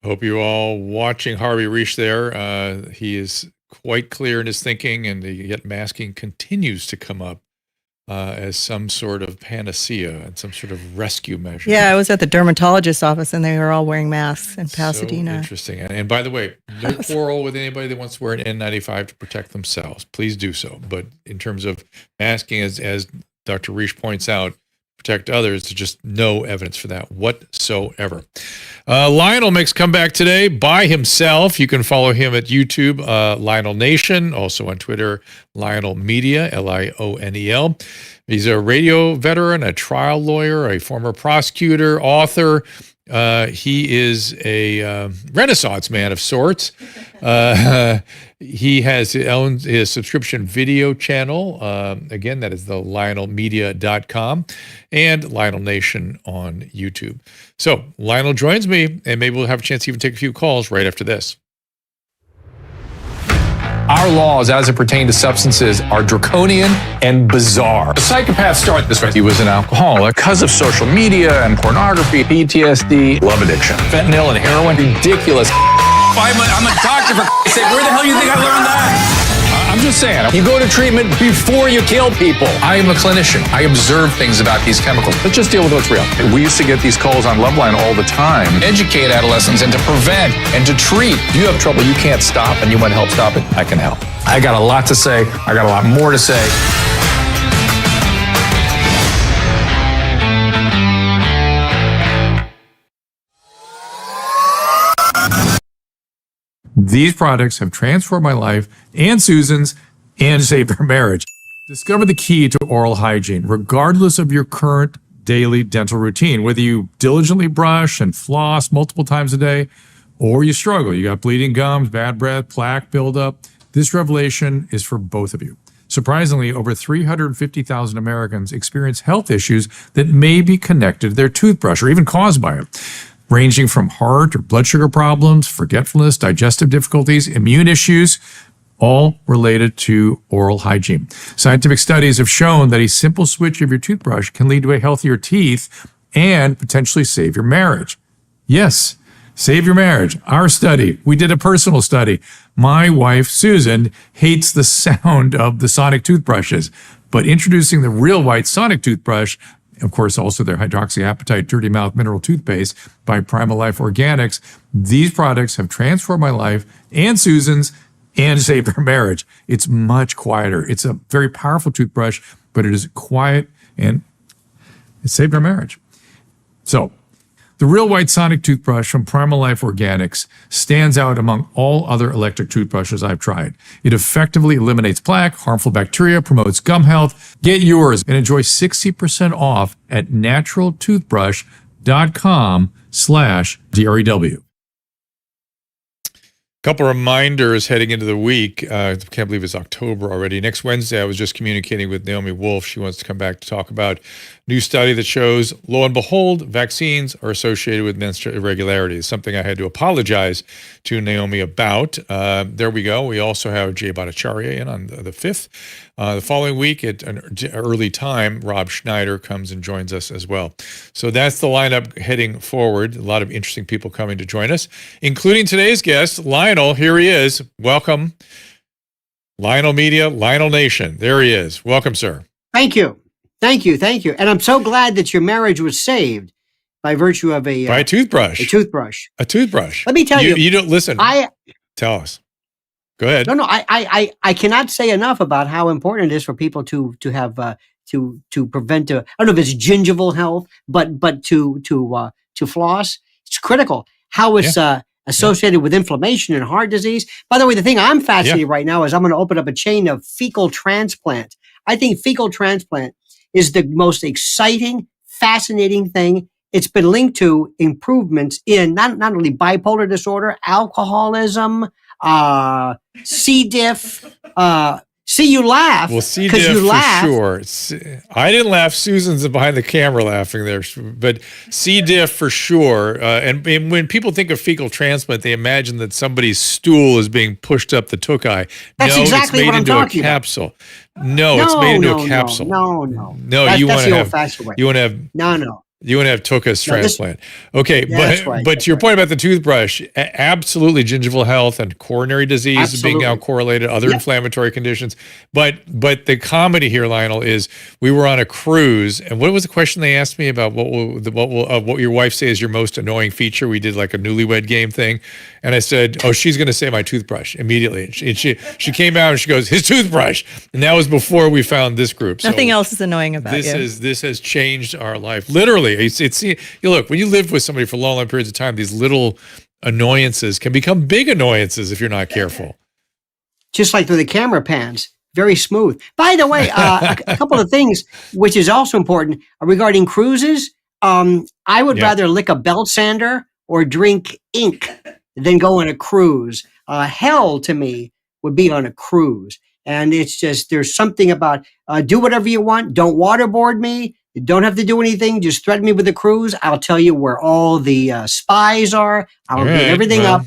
Hope you all watching Harvey Reich there. He is quite clear in his thinking, and yet masking continues to come up as some sort of panacea and some sort of rescue measure. Yeah, I was at the dermatologist's office, and they were all wearing masks in Pasadena. So interesting. And by the way, no quarrel with anybody that wants to wear an N95 to protect themselves. Please do so. But in terms of masking, as Dr. Reich points out, protect others, there's just no evidence for that whatsoever. Lionel makes comeback today by himself. You can follow him at YouTube, Lionel Nation, also on Twitter, Lionel Media, Lionel. He's a radio veteran, a trial lawyer, a former prosecutor, author. He is a Renaissance man of sorts. He owns his subscription video channel. Again, that is the lionelmedia.com and Lionel Nation on YouTube. So Lionel joins me, and maybe we'll have a chance to even take a few calls right after this. Our laws, as it pertains to substances, are draconian and bizarre. The psychopaths start this way. He was an alcoholic because of social media and pornography, PTSD, love addiction, fentanyl and heroin. Ridiculous. I'm a doctor, for sake. Where the hell do you think I learned that? I'm just saying, you go to treatment before you kill people. I am a clinician. I observe things about these chemicals. Let's just deal with what's real. We used to get these calls on Loveline all the time. Educate adolescents and to prevent and to treat. If you have trouble you can't stop and you want to help stop it, I can help. I got a lot to say. I got a lot more to say. These products have transformed my life and Susan's and saved our marriage. Discover the key to oral hygiene, regardless of your current daily dental routine. Whether you diligently brush and floss multiple times a day, or you struggle, you got bleeding gums, bad breath, plaque buildup, this revelation is for both of you. Surprisingly, over 350,000 Americans experience health issues that may be connected to their toothbrush or even caused by it, ranging from heart or blood sugar problems, forgetfulness, digestive difficulties, immune issues, all related to oral hygiene. Scientific studies have shown that a simple switch of your toothbrush can lead to a healthier teeth and potentially save your marriage. Yes, save your marriage. Our study, we did a personal study. My wife, Susan, hates the sound of the sonic toothbrushes, but introducing the Real White Sonic toothbrush, of course, also their hydroxyapatite dirty mouth mineral toothpaste by Primal Life Organics. These products have transformed my life and Susan's and saved our marriage. It's much quieter. It's a very powerful toothbrush, but it is quiet and it saved our marriage. So the Real White Sonic toothbrush from Primal Life Organics stands out among all other electric toothbrushes I've tried. It effectively eliminates plaque, harmful bacteria, promotes gum health. Get yours and enjoy 60% off at naturaltoothbrush.com/DREW. Couple reminders heading into the week. I can't believe it's October already. Next Wednesday, I was just communicating with Naomi Wolf. She wants to come back to talk about new study that shows, lo and behold, vaccines are associated with menstrual irregularities, something I had to apologize to Naomi about. There we go. We also have Jay Bhattacharya in on the 5th. The following week at an early time, Rob Schneider comes and joins us as well. So that's the lineup heading forward. A lot of interesting people coming to join us, including today's guest, Lionel. Here he is. Welcome. Lionel Media, Lionel Nation. There he is. Welcome, sir. Thank you. Thank you. Thank you. And I'm so glad that your marriage was saved by virtue of by a toothbrush. A toothbrush. A toothbrush. Let me tell you. You don't listen. Tell us. Go ahead. No. I cannot say enough about how important it is for people to have to prevent. I don't know if it's gingival health, but to floss. It's critical. How it's associated with inflammation and heart disease. By the way, the thing I'm fascinated right now is I'm going to open up a chain of fecal transplant. I think fecal transplant is the most exciting, fascinating thing. It's been linked to improvements in not only bipolar disorder, alcoholism, C. diff. See, you laugh. Well, C. diff for sure. I didn't laugh. Susan's behind the camera laughing there, but C. diff for sure. And when people think of fecal transplant, they imagine that somebody's stool is being pushed up the tookai. That's exactly what I'm talking about. It's made into a capsule. No, it's made into a capsule. No. You want to have. No. You want to have Tucka's transplant. Okay, That's right. but to your point about the toothbrush, absolutely gingival health and coronary disease being now correlated, other inflammatory conditions. But the comedy here, Lionel, is we were on a cruise, and what was the question they asked me about? What your wife say is your most annoying feature? We did like a newlywed game thing, and I said, "Oh, she's going to say my toothbrush immediately." And she came out and she goes, "His toothbrush," and that was before we found this group. Nothing else is annoying about this has changed our life literally. It's you look, when you live with somebody for long periods of time, these little annoyances can become big annoyances if you're not careful. Just like with the camera pans, very smooth. By the way, a couple of things which is also important regarding cruises. I would rather lick a belt sander or drink ink than go on a cruise. Hell to me would be on a cruise. And it's just, there's something about do whatever you want. Don't waterboard me. You don't have to do anything. Just threaten me with a cruise. I'll tell you where all the spies are. I'll get everything up.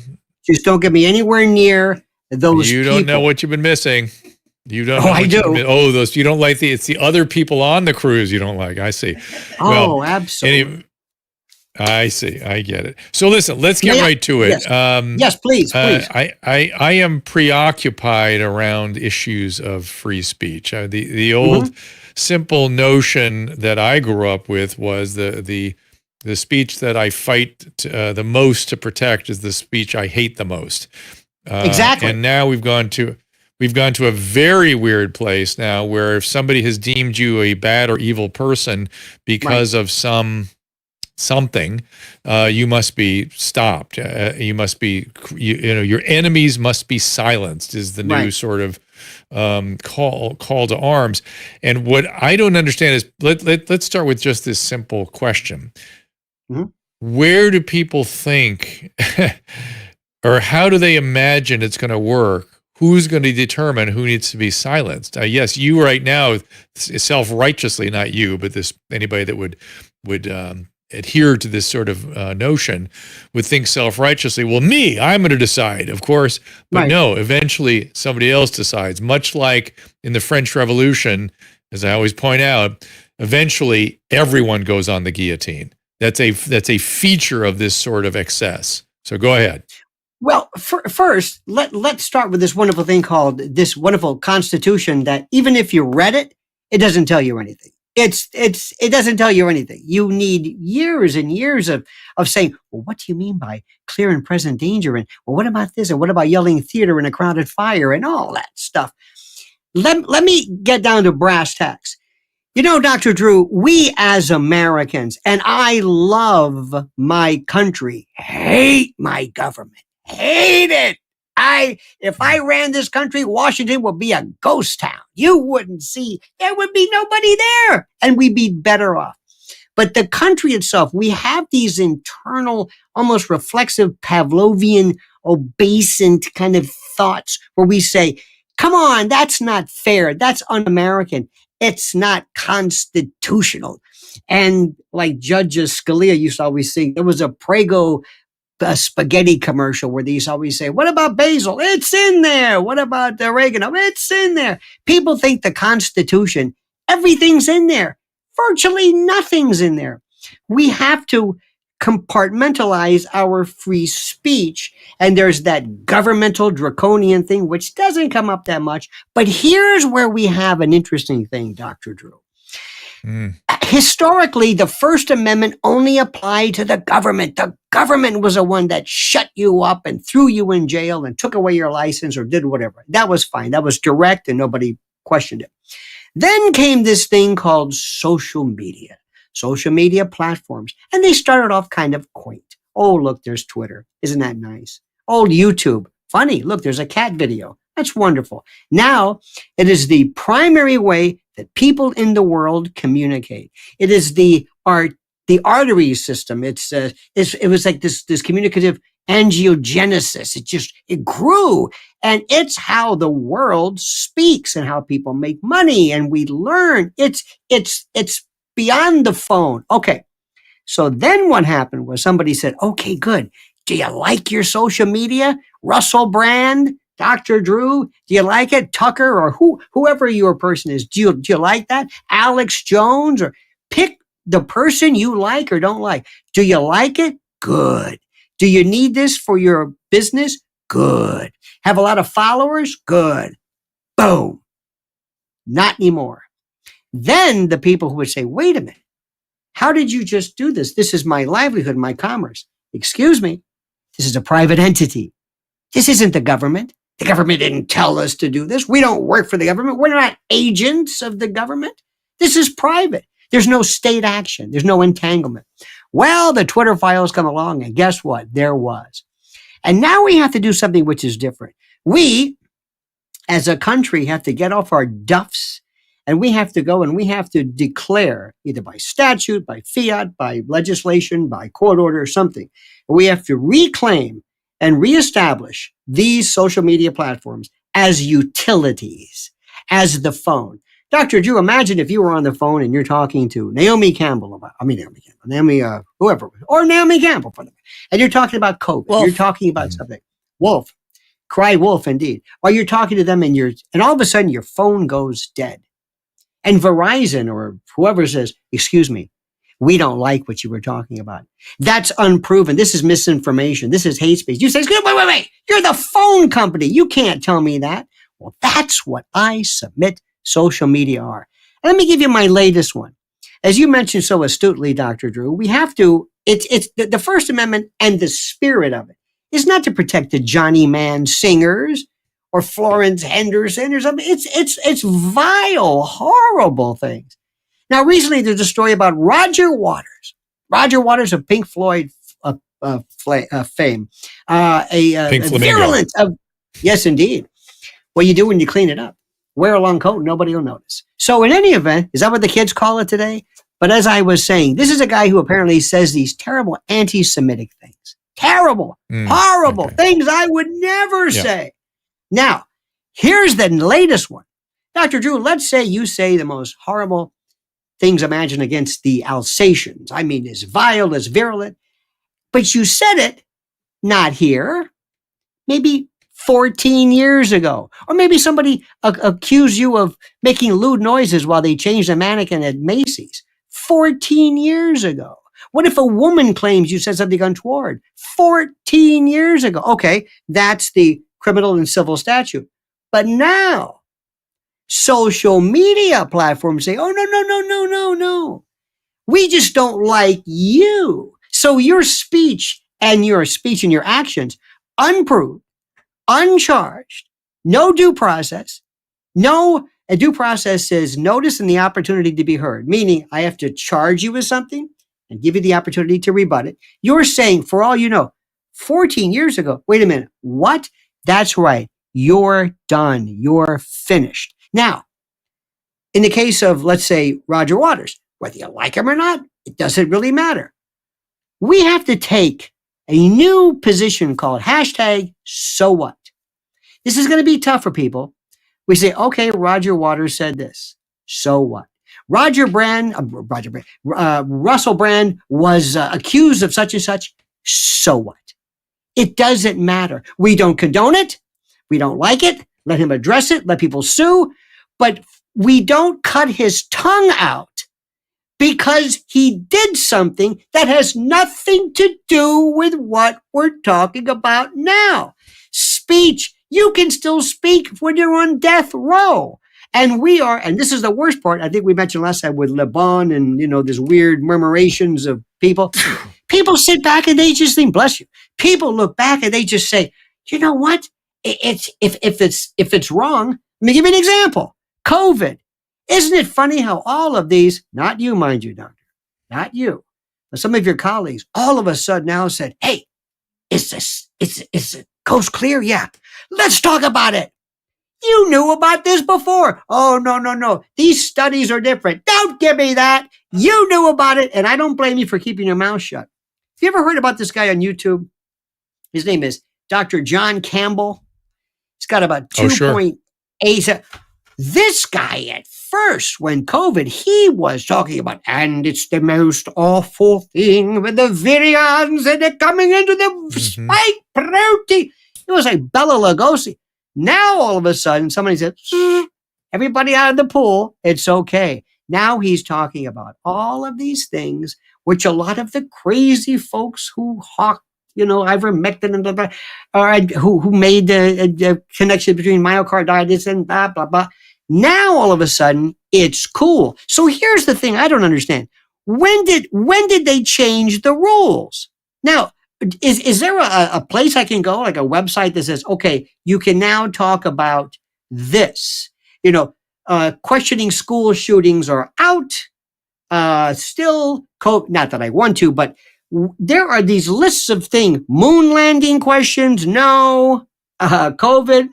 Just don't get me anywhere near those You don't know what you've been missing. You don't know I do. You don't like it's the other people on the cruise you don't like. I see. Oh, absolutely. I see. I get it. So listen, let's get right to it. Yes, please. I am preoccupied around issues of free speech. The old simple notion that I grew up with was the speech that I fight the most to protect is the speech I hate the most. Exactly. And now we've gone to a very weird place now where if somebody has deemed you a bad or evil person because of something, you must be stopped. You must be, your enemies must be silenced is the new sort of call to arms. And what I don't understand is let's start with just this simple question. Where do people think or how do they imagine it's going to work? Who's going to determine who needs to be silenced? Yes, you right now, self-righteously, not you, but anybody that would adhere to this sort of notion would think self-righteously, well, I'm going to decide, of course. But no, eventually somebody else decides. Much like in the French Revolution, as I always point out, eventually everyone goes on the guillotine. That's a feature of this sort of excess. So go ahead. Well, first, let's start with this wonderful thing called this wonderful Constitution that even if you read it, it doesn't tell you anything. It doesn't tell you anything. You need years and years of saying, well, what do you mean by clear and present danger? And well, what about this? And what about yelling theater in a crowded fire and all that stuff? Let me get down to brass tacks. Dr. Drew, we as Americans, and I love my country, hate my government. Hate it. If I ran this country, Washington would be a ghost town. You wouldn't see, there would be nobody there and we'd be better off. But the country itself, we have these internal, almost reflexive Pavlovian, obeisant kind of thoughts where we say, come on, that's not fair. That's un-American. It's not constitutional. And like Judge Scalia used to always say, there was a Prego spaghetti commercial where they used to always say, what about basil? It's in there. What about the oregano? It's in there. People think the Constitution, everything's in there. Virtually nothing's in there. We have to compartmentalize our free speech. And there's that governmental draconian thing, which doesn't come up that much. But here's where we have an interesting thing, Dr. Drew. Historically, the First Amendment only applied to the government. The government was the one that shut you up and threw you in jail and took away your license or did whatever. That was fine. That was direct and nobody questioned it. Then came this thing called social media platforms. And they started off kind of quaint. Oh, look, there's Twitter. Isn't that nice? Oh, YouTube. Funny. Look, there's a cat video. That's wonderful. Now, it is the primary way that people in the world communicate. It is the artery system. It was like this communicative angiogenesis. It grew, and it's how the world speaks and how people make money, and we learn. It's beyond the phone. Okay. So then what happened was somebody said, okay, good. Do you like your social media? Russell Brand, Dr. Drew, do you like it? Tucker or whoever your person is. Do you like that? Alex Jones, or pick the person you like or don't like. Do you like it? Good. Do you need this for your business? Good. Have a lot of followers? Good. Boom. Not anymore. Then the people who would say, wait a minute, how did you just do this? This is my livelihood, my commerce. Excuse me. This is a private entity. This isn't the government. The government didn't tell us to do this. We don't work for the government. We're not agents of the government. This is private. There's no state action. There's no entanglement. Well, the Twitter files come along, and guess what? There was. And now we have to do something which is different. We, as a country, have to get off our duffs, and we have to go and we have to declare, either by statute, by fiat, by legislation, by court order, or something. We have to reclaim and reestablish these social media platforms as utilities, as the phone. Dr. Drew, imagine if you were on the phone and you're talking to Naomi Campbell whoever, or Naomi Campbell, and you're talking about COVID. Wolf. You're talking about something. Wolf. Cry wolf, indeed. Or you're talking to them and all of a sudden your phone goes dead. And Verizon or whoever says, excuse me, we don't like what you were talking about. That's unproven. This is misinformation. This is hate speech. You say, wait. You're the phone company. You can't tell me that. Well, that's what I submit social media are. And let me give you my latest one. As you mentioned so astutely, Dr. Drew, we have to, it's the First Amendment and the spirit of it is not to protect the Johnny Mann singers or Florence Henderson or something. It's vile, horrible things. Now, recently there's a story about Roger Waters. Roger Waters of Pink Floyd fame. Pink Flamingo. Virulent of, yes, indeed. What you do when you clean it up. Wear a long coat, nobody will notice. So in any event, is that what the kids call it today? But as I was saying, this is a guy who apparently says these terrible anti-Semitic things. Terrible, horrible things I would never say. Now, here's the latest one. Dr. Drew, let's say you say the most horrible things imagined against the Alsatians. I mean, as vile, as virulent. But you said it not here, maybe 14 years ago. Or maybe somebody accused you of making lewd noises while they changed a mannequin at Macy's. 14 years ago. What if a woman claims you said something untoward? 14 years ago. Okay, that's the criminal and civil statute. But now, social media platforms say, oh, no. We just don't like you. So your speech and your actions, unproved, uncharged, no due process. A due process says notice and the opportunity to be heard, meaning I have to charge you with something and give you the opportunity to rebut it. You're saying, for all you know, 14 years ago, wait a minute, what? That's right. You're done. You're finished. Now, in the case of, let's say, Roger Waters, whether you like him or not, it doesn't really matter. We have to take a new position called #SoWhat. This is going to be tough for people. We say, okay, Roger Waters said this. So what? Russell Brand was accused of such and such. So what? It doesn't matter. We don't condone it. We don't like it. Let him address it. Let people sue. But we don't cut his tongue out because he did something that has nothing to do with what we're talking about now. Speech. You can still speak when you're on death row. And we are, and this is the worst part, I think we mentioned last time with Le Bon and, this weird murmurations of people. People sit back and they just think, bless you. People look back and they just say, you know what? If it's wrong, let me give you an example. COVID. Isn't it funny how all of these, not you, mind you, doctor, not you, but some of your colleagues, all of a sudden now said, hey, is it coast clear? Yeah. Let's talk about it. You knew about this before. Oh, no. These studies are different. Don't give me that. You knew about it, and I don't blame you for keeping your mouth shut. Have you ever heard about this guy on YouTube? His name is Dr. John Campbell. He's got about 2.8. This guy at first, when COVID, he was talking about, and it's the most awful thing with the virions and they're coming into the spike protein. It was like Bela Lugosi. Now, all of a sudden, somebody said, everybody out of the pool, it's okay. Now he's talking about all of these things, which a lot of the crazy folks who hawk, ivermectin and blah, blah, or who made the connection between myocarditis and blah, blah, blah. Now, all of a sudden, it's cool. So here's the thing I don't understand. When did they change the rules? Now, is there a place I can go, like a website that says, okay, you can now talk about this? Questioning school shootings are out. Still, not that I want to, but there are these lists of things. Moon landing questions, no. COVID,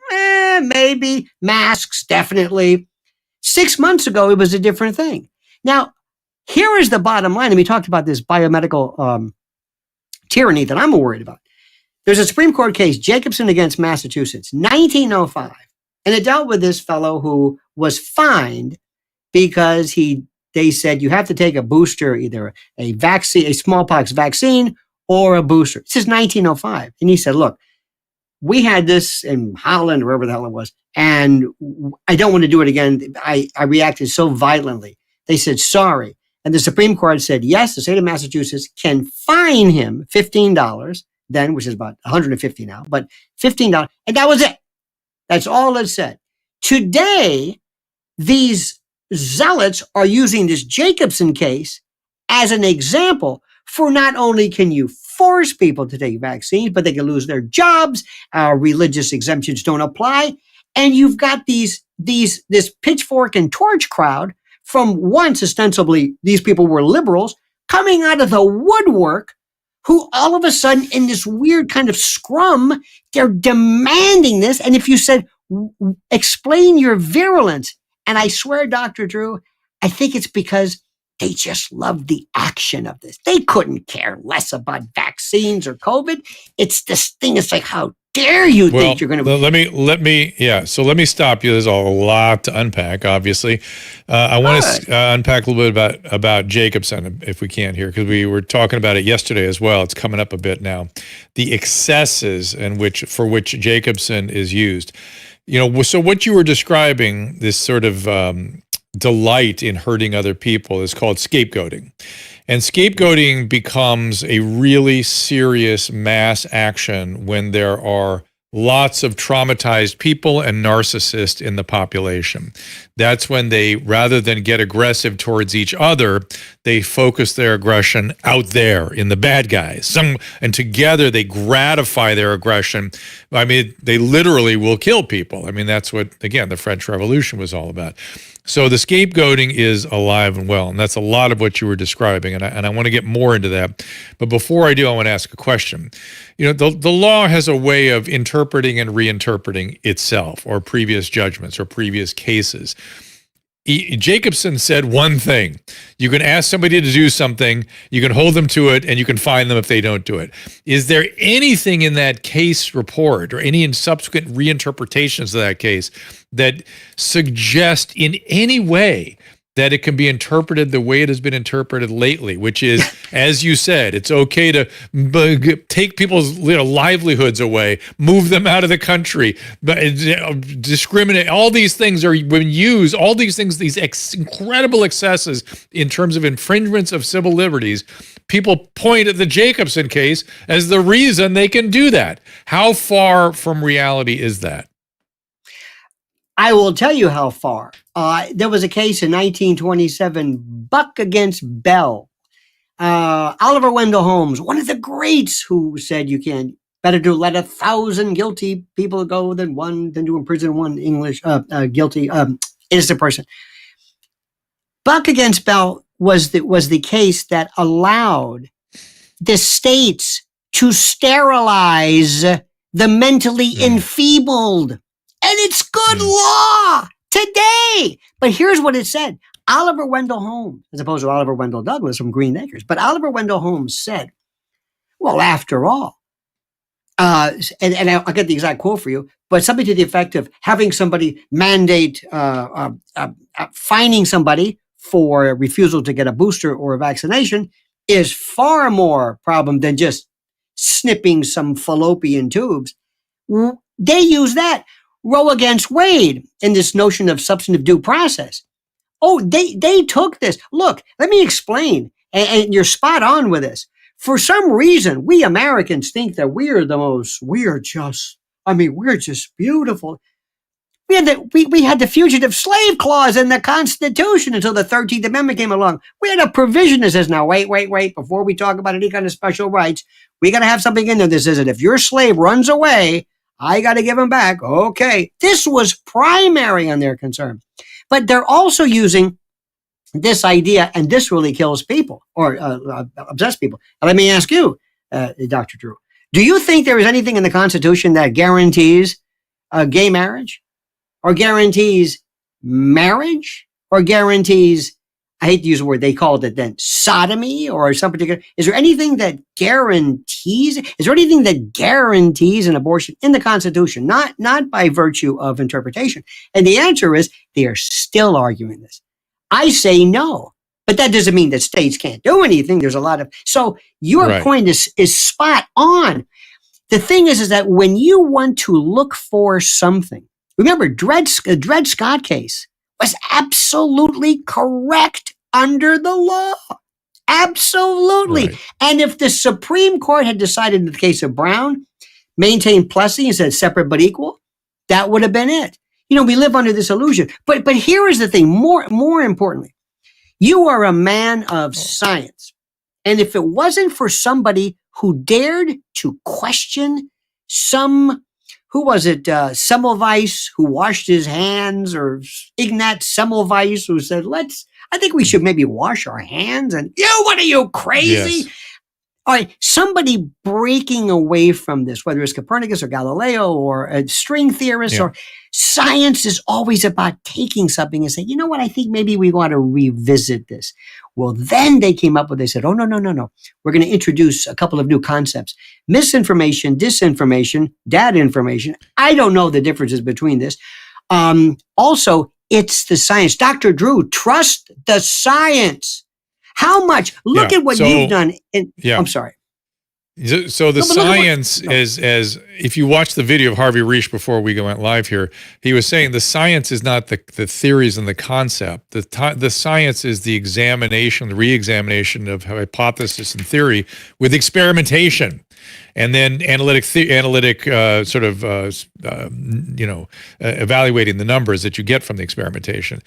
maybe. Masks, definitely. 6 months ago, it was a different thing. Now, here is the bottom line, and we talked about this biomedical tyranny that I'm worried about. There's a Supreme Court case, Jacobson against Massachusetts, 1905, and it dealt with this fellow who was fined because they said you have to take a booster, either a vaccine, a smallpox vaccine, or a booster. This is 1905, and he said, "Look, we had this in Holland, or wherever the hell it was, and I don't want to do it again. I reacted so violently." They said, "Sorry." And the Supreme Court said, yes, the state of Massachusetts can fine him $15 then, which is about $150 now, but $15. And that was it. That's all it said. Today, these zealots are using this Jacobson case as an example for not only can you force people to take vaccines, but they can lose their jobs. Religious exemptions don't apply. And you've got this pitchfork and torch crowd from once ostensibly these people were liberals coming out of the woodwork, who all of a sudden in this weird kind of scrum, they're demanding this. And if you said, explain your virulence, and I swear, Dr. Drew, I think it's because they just love the action of this. They couldn't care less about vaccines or COVID. It's this thing. It's like, how dare you think you're going to? So let me stop you. There's a lot to unpack, obviously. I want to unpack a little bit about Jacobson, if we can here, because we were talking about it yesterday as well. It's coming up a bit now. The excesses for which Jacobson is used. So what you were describing, this sort of delight in hurting other people, is called scapegoating. And scapegoating becomes a really serious mass action when there are lots of traumatized people and narcissists in the population. That's when they, rather than get aggressive towards each other, they focus their aggression out there in the bad guys. And together they gratify their aggression. I mean, they literally will kill people. I mean, that's what, again, the French Revolution was all about. So the scapegoating is alive and well, and that's a lot of what you were describing, and I want to get more into that. But before I do, I want to ask a question. The law has a way of interpreting and reinterpreting itself, or previous judgments, or previous cases. Jacobson said one thing. You can ask somebody to do something, you can hold them to it, and you can fine them if they don't do it. Is there anything in that case report or any subsequent reinterpretations of that case that suggest in any way that it can be interpreted the way it has been interpreted lately, which is, as you said, it's okay to take people's livelihoods away, move them out of the country, discriminate. All these things are when used, all these things, these incredible excesses in terms of infringements of civil liberties. People point at the Jacobson case as the reason they can do that. How far from reality is that? I will tell you how far. There was a case in 1927, Buck against Bell. Oliver Wendell Holmes, one of the greats, who said you can better to let 1,000 guilty people go than to imprison one guilty innocent person. Buck against Bell was the case that allowed the states to sterilize the mentally enfeebled. And it's good law today. But here's what it said. Oliver Wendell Holmes, as opposed to Oliver Wendell Douglas from Green Acres. But Oliver Wendell Holmes said, well, after all, and I'll get the exact quote for you, but something to the effect of having somebody mandate, fining somebody for refusal to get a booster or a vaccination is far more problem than just snipping some fallopian tubes. They use that. Roe against Wade in this notion of substantive due process. Oh, they took this. Look, let me explain. And you're spot on with this. For some reason, we Americans think that we're just beautiful. We had the fugitive slave clause in the Constitution until the 13th Amendment came along. We had a provision that says, now, wait, before we talk about any kind of special rights, we got to have something in there that says that if your slave runs away, I got to give him back. Okay. This was primary on their concern. But they're also using this idea, and this really kills people or obsessed people. Let me ask you, Dr. Drew, do you think there is anything in the Constitution that guarantees gay marriage? Or guarantees marriage, or guarantees, I hate to use the word, they called it then sodomy or some particular, is there anything that guarantees an abortion in the Constitution, not by virtue of interpretation? And the answer is they are still arguing this. I say no, but that doesn't mean that states can't do anything. There's a lot of, so your point is spot on. The thing is that when you want to look for something, remember, Dred Scott case was absolutely correct under the law. Absolutely. Right. And if the Supreme Court had decided in the case of Brown, maintain Plessy and said separate but equal, that would have been it. We live under this illusion. But here is the thing, more importantly, you are a man of science. And if it wasn't for somebody who dared to question who was it? Semmelweis, who washed his hands, or Ignaz Semmelweis, who said, I think we should maybe wash our hands. And, what are you, crazy? Yes. All right, somebody breaking away from this, whether it's Copernicus or Galileo or a string theorist, or science is always about taking something and saying, you know what, I think maybe we want to revisit this. Well, then they came up with, they said, oh, no. We're going to introduce a couple of new concepts. Misinformation, disinformation, data information. I don't know the differences between this. Also, it's the science. Dr. Drew, trust the science. How much? Look at what you've done. I'm sorry. So the science is, as if you watch the video of Harvey Reish before we went live here, he was saying the science is not the theories and the concept. The science is the examination, the re-examination of hypothesis and theory with experimentation, and then evaluating the numbers that you get from the experimentation.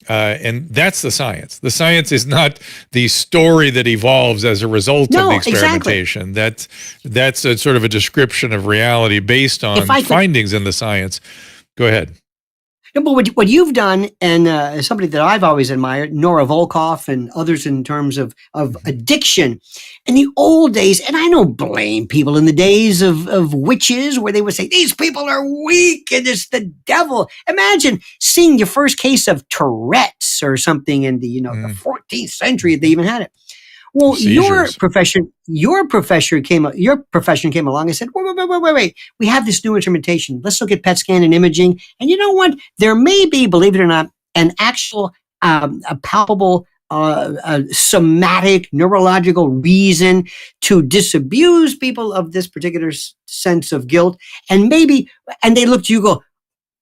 And that's the science. The science is not the story that evolves as a result of the experimentation. Exactly. That's a sort of a description of reality based on findings in the science. Go ahead. No, but what you've done, and somebody that I've always admired, Nora Volkoff and others in terms of addiction. In the old days, and I don't blame people in the days of witches where they would say, these people are weak and it's the devil. Imagine seeing your first case of Tourette's or something in the, the 14th century, if they even had it. Well, Seizures. your profession came along and said, wait. We have this new instrumentation. Let's look at PET scan and imaging. And you know what? There may be, believe it or not, an actual, a palpable, somatic, neurological reason to disabuse people of this particular sense of guilt. And they look to you, go,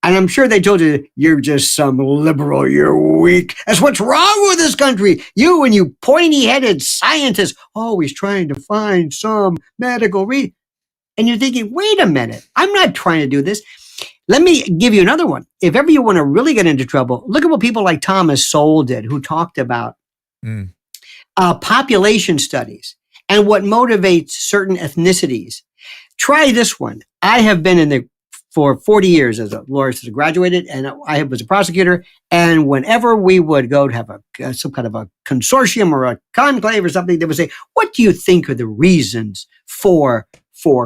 and I'm sure they told you, you're just some liberal, you're weak. That's what's wrong with this country. You and you pointy-headed scientists, always trying to find some medical reason. And you're thinking, wait a minute, I'm not trying to do this. Let me give you another one. If ever you want to really get into trouble, look at what people like Thomas Sowell did, who talked about population studies and what motivates certain ethnicities. Try this one. I have been for 40 years as a lawyer since I graduated, and I was a prosecutor. And whenever we would go to have some kind of a consortium or a conclave or something, they would say, what do you think are the reasons for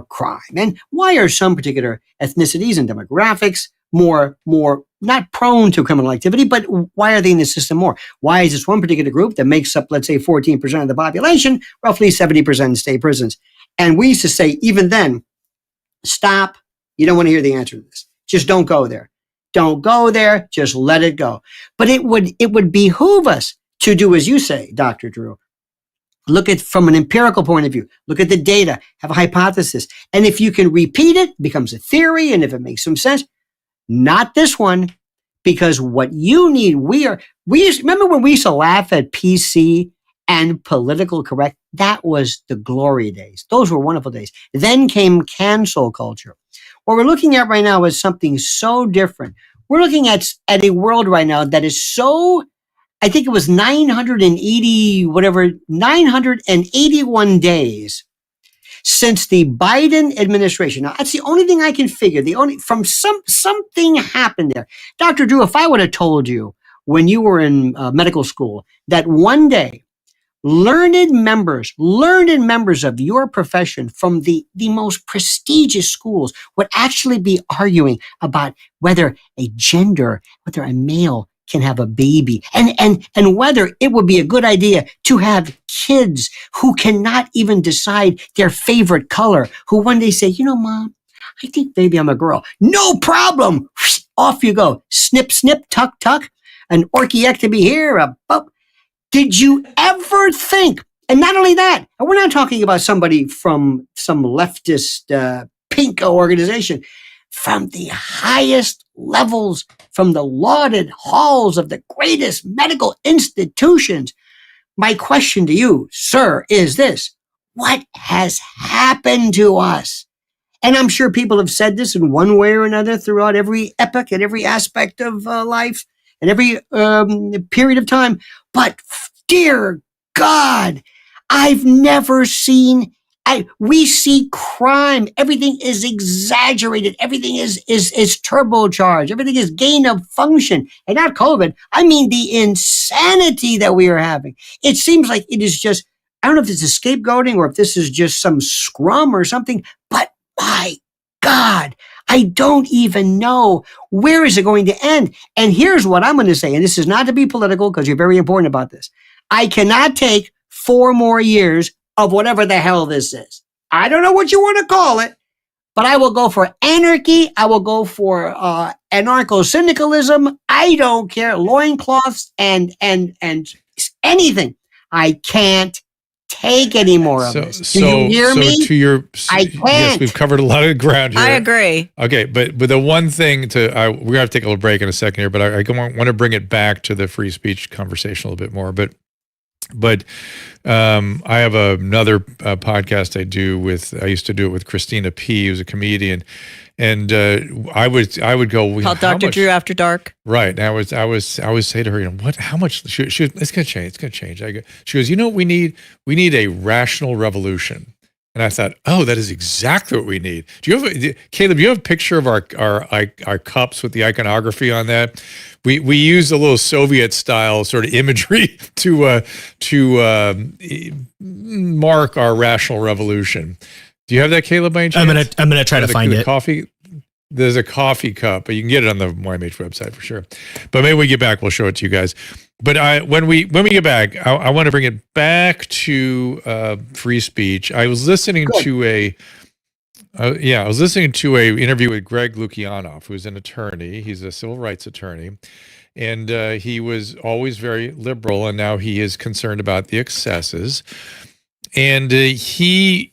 crime? And why are some particular ethnicities and demographics more not prone to criminal activity, but why are they in the system more? Why is this one particular group that makes up, let's say, 14% of the population, roughly 70% in state prisons? And we used to say, even then, stop. You don't want to hear the answer to this. Just don't go there. Don't go there. Just let it go. But it would behoove us to do as you say, Dr. Drew. Look at from an empirical point of view. Look at the data. Have a hypothesis. And if you can repeat it, it becomes a theory. And if it makes some sense, not this one. because what you need, remember when we used to laugh at PC and political correct? That was the glory days. Those were wonderful days. Then came cancel culture. What we're looking at right now is something so different. We're looking at a world right now that is so, I think it was 981 days since the Biden administration. Now, that's the only thing I can figure. Something happened there. Dr. Drew, if I would have told you when you were in medical school that one day learned members of your profession from the most prestigious schools would actually be arguing about whether a male can have a baby and whether it would be a good idea to have kids who cannot even decide their favorite color, who one day say, Mom, I think maybe I'm a girl. No problem. Off you go. Snip, snip, tuck, tuck. An orchiectomy here, Did you ever think, and not only that, and we're not talking about somebody from some leftist pinko organization, from the highest levels, from the lauded halls of the greatest medical institutions. My question to you, sir, is this: what has happened to us? And I'm sure people have said this in one way or another throughout every epoch and every aspect of life and every period of time. But dear God, I've never seen. We see crime. Everything is exaggerated. Everything is turbocharged. Everything is gain of function. And not COVID. I mean the insanity that we are having. It seems like it is just, I don't know if this is scapegoating or if this is just some scrum or something, but my God, I don't even know where is it going to end. And here's what I'm going to say, and this is not to be political because you're very important about this. I cannot take 4 more years of whatever the hell this is. I don't know what you want to call it, but I will go for anarchy. I will go for anarcho-syndicalism. I don't care. Loincloths and anything. I can't take any more of this. Do you hear me? I can't. Yes, we've covered a lot of ground here. I agree. Okay, but the one thing we're going to have to take a little break in a second here, but I want to bring it back to the free speech conversation a little bit more. But I have another podcast I used to do it with Christina P., who's a comedian, and I would go called Dr. Drew After Dark. Right. And I would say to her, how much? She it's going to change. It's going to change. She goes, what we need? We need a rational revolution. And I thought, that is exactly what we need. Caleb? Do you have a picture of our cups with the iconography on that? We use a little Soviet style sort of imagery to mark our rational revolution. Do you have that, Caleb, by any chance? I'm gonna try to find it. Coffee. There's a coffee cup, but you can get it on the YMH website for sure. But maybe when we get back, we'll show it to you guys. But when we get back, I want to bring it back to free speech. I was listening to a interview with Greg Lukianoff, who's an attorney. He's a civil rights attorney, and he was always very liberal, and now he is concerned about the excesses. And he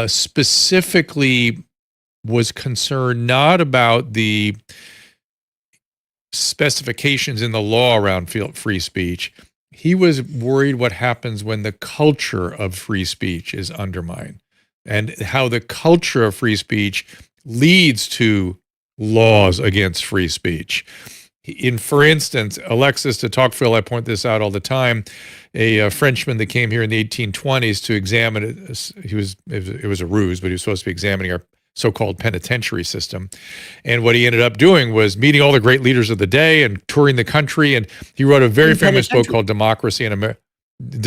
specifically was concerned not about the specifications in the law around free speech. He was worried what happens when the culture of free speech is undermined and how the culture of free speech leads to laws against free speech. For instance, Alexis de Tocqueville, I point this out all the time, a Frenchman that came here in the 1820s to examine it. It was a ruse, but he was supposed to be examining our so-called penitentiary system. And what he ended up doing was meeting all the great leaders of the day and touring the country. And he wrote a very famous book called Democracy in America. And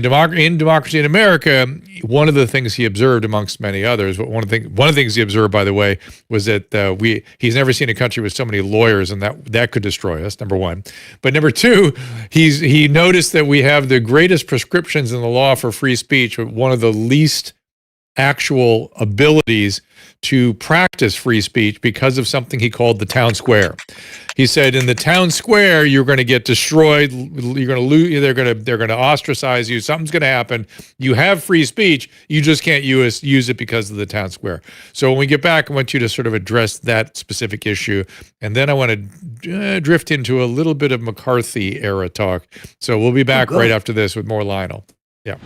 in Democracy in America, one of the things he observed, amongst many others, but one of the things he observed, by the way, was that he's never seen a country with so many lawyers, and that could destroy us, number one. But number two, he noticed that we have the greatest prescriptions in the law for free speech, but one of the least actual abilities to practice free speech because of something he called the town square. He said, in the town square, you're going to get destroyed. You're going to lose. They're going to ostracize you. Something's going to happen. You have free speech. You just can't use it because of the town square. So when we get back, I want you to sort of address that specific issue. And then I want to drift into a little bit of McCarthy era talk. So we'll be back right after this with more Lionel. Yeah.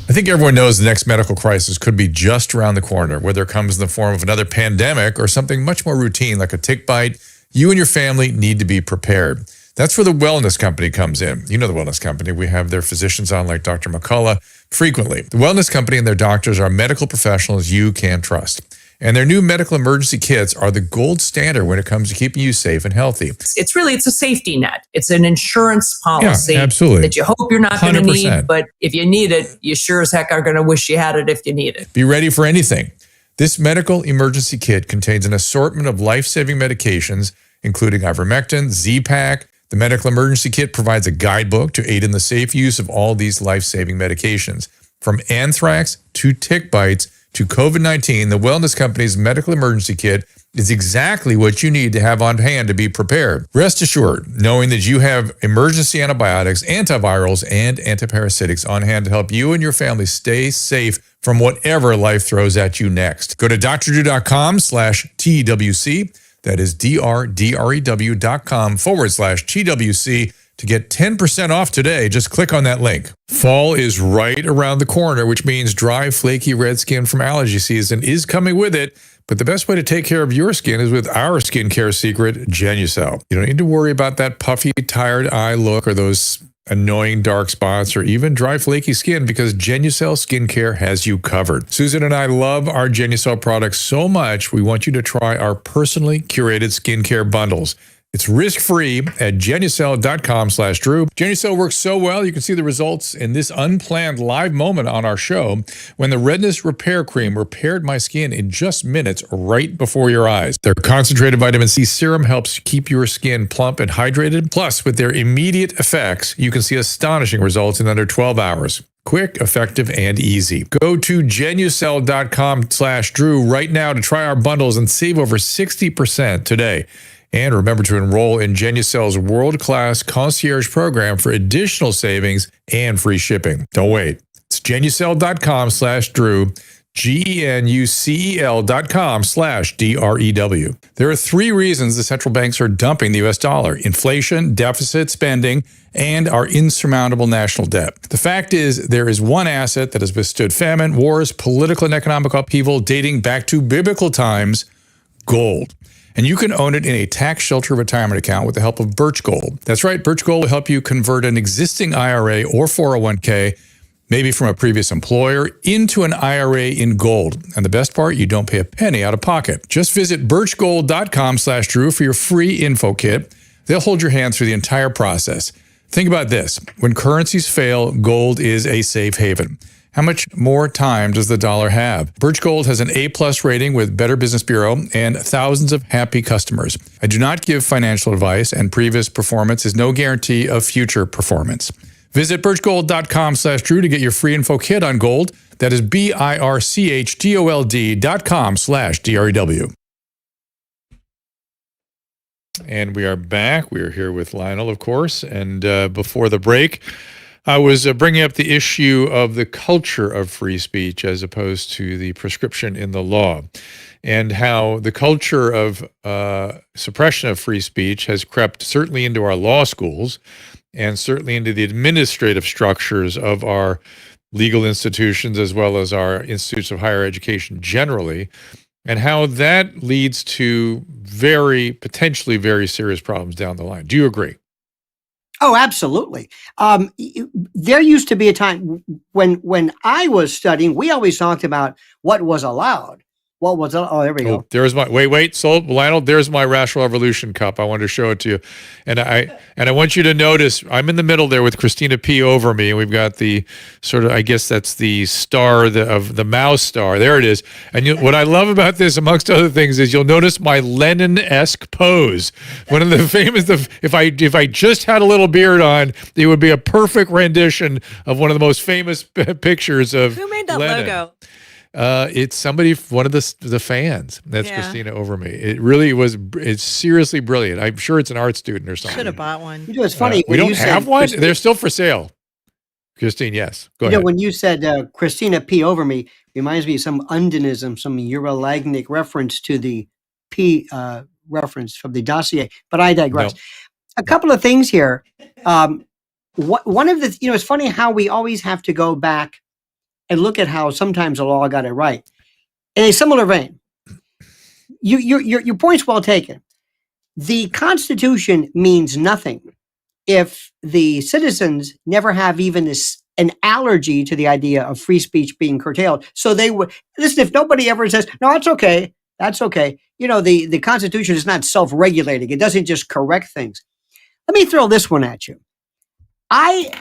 I think everyone knows the next medical crisis could be just around the corner, whether it comes in the form of another pandemic or something much more routine like a tick bite. You and your family need to be prepared. That's where the wellness company comes in. You know the wellness company. We have their physicians on like Dr. McCullough frequently. The wellness company and their doctors are medical professionals you can trust. And their new medical emergency kits are the gold standard when it comes to keeping you safe and healthy. It's a safety net. It's an insurance policy absolutely. that you hope you're not going to 100%. need, but if you need it, you sure as heck are going to wish you had it if you need it. Be ready for anything. This medical emergency kit contains an assortment of life-saving medications, including ivermectin, Z-Pak. The medical emergency kit provides a guidebook to aid in the safe use of all these life-saving medications. From anthrax to tick bites to COVID-19, the wellness company's medical emergency kit is exactly what you need to have on hand to be prepared. Rest assured, knowing that you have emergency antibiotics, antivirals, and antiparasitics on hand to help you and your family stay safe from whatever life throws at you next. Go to drdrew.com/TWC. That is drdrew.com/TWC to get 10% off today. Just click on that link. Fall is right around the corner, which means dry, flaky red skin from allergy season is coming with it. But the best way to take care of your skin is with our skincare secret, Genucel. You don't need to worry about that puffy, tired eye look or those annoying dark spots or even dry, flaky skin because Genucel Skincare has you covered. Susan and I love our Genucel products so much, we want you to try our personally curated skincare bundles. It's risk-free at Genucel.com/Drew. Genucel works so well, you can see the results in this unplanned live moment on our show when the Redness Repair Cream repaired my skin in just minutes right before your eyes. Their concentrated vitamin C serum helps keep your skin plump and hydrated. Plus, with their immediate effects, you can see astonishing results in under 12 hours. Quick, effective, and easy. Go to Genucel.com/Drew right now to try our bundles and save over 60% today. And remember to enroll in Genucel's world-class concierge program for additional savings and free shipping. Don't wait. It's Genucel.com/Drew, GENUCEL.com/DREW. There are 3 reasons the central banks are dumping the U.S. dollar: inflation, deficit spending, and our insurmountable national debt. The fact is, there is one asset that has withstood famine, wars, political and economic upheaval dating back to biblical times: gold. And you can own it in a tax shelter retirement account with the help of Birch Gold. That's right, Birch Gold will help you convert an existing IRA or 401k, maybe from a previous employer, into an IRA in gold. And the best part, you don't pay a penny out of pocket. Just visit birchgold.com/Drew for your free info kit. They'll hold your hand through the entire process. Think about this. When currencies fail, gold is a safe haven. How much more time does the dollar have? Birch Gold has an A+ rating with Better Business Bureau and thousands of happy customers. I do not give financial advice, and previous performance is no guarantee of future performance. Visit birchgold.com/Drew to get your free info kit on gold. That is BIRCHGOLD.com/DREW. And we are back. We are here with Lionel, of course. And before the break, I was bringing up the issue of the culture of free speech as opposed to the prescription in the law, and how the culture of suppression of free speech has crept certainly into our law schools and certainly into the administrative structures of our legal institutions as well as our institutes of higher education generally, and how that leads to potentially very serious problems down the line. Do you agree? Oh, absolutely. There used to be a time when I was studying, we always talked about what was allowed. What was it? Oh, there we go. Oh, there's my Lionel. There's my Rational Evolution cup. I wanted to show it to you, and I want you to notice I'm in the middle there with Christina P. over me, and we've got the sort of, I guess that's the star of the mouse star. There it is. And what I love about this, amongst other things, is you'll notice my Lenin-esque pose. One of the famous. If I just had a little beard on, it would be a perfect rendition of one of the most famous pictures of Who made that Lenin. logo? It's somebody, one of the fans. That's Yeah. Christina over me. It really was. It's seriously brilliant. I'm sure it's an art student or something. Should have bought one. You know, it's funny. We when don't you said have one. Christi- They're still for sale. Christine, yes. Go You know, ahead. when you said Christina P. over me, reminds me of some Undinism, some Urolagnic reference to the P reference from the dossier. But I digress. No. A couple of things here. One of the, it's funny how we always have to go back and look at how sometimes the law got it right. In a similar vein, your point's well taken. The Constitution means nothing if the citizens never have even an allergy to the idea of free speech being curtailed. So they would listen. If nobody ever says, "No, that's okay," that's okay. The Constitution is not self-regulating. It doesn't just correct things. Let me throw this one at you. I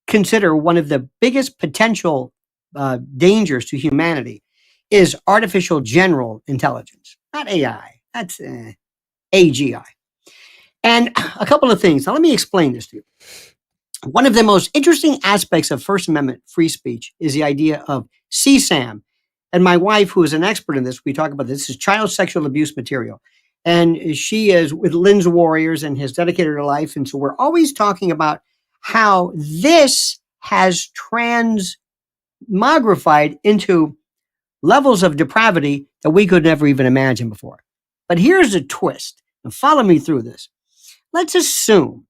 consider one of the biggest potential dangers to humanity is artificial general intelligence, not AI. That's AGI. And a couple of things. Now, let me explain this to you. One of the most interesting aspects of First Amendment free speech is the idea of CSAM. And my wife, who is an expert in this, we talk about this is child sexual abuse material. And she is with Lynn's Warriors and has dedicated her life. And so we're always talking about how this has transmogrified into levels of depravity that we could never even imagine before. But here's a twist. And follow me through this. Let's assume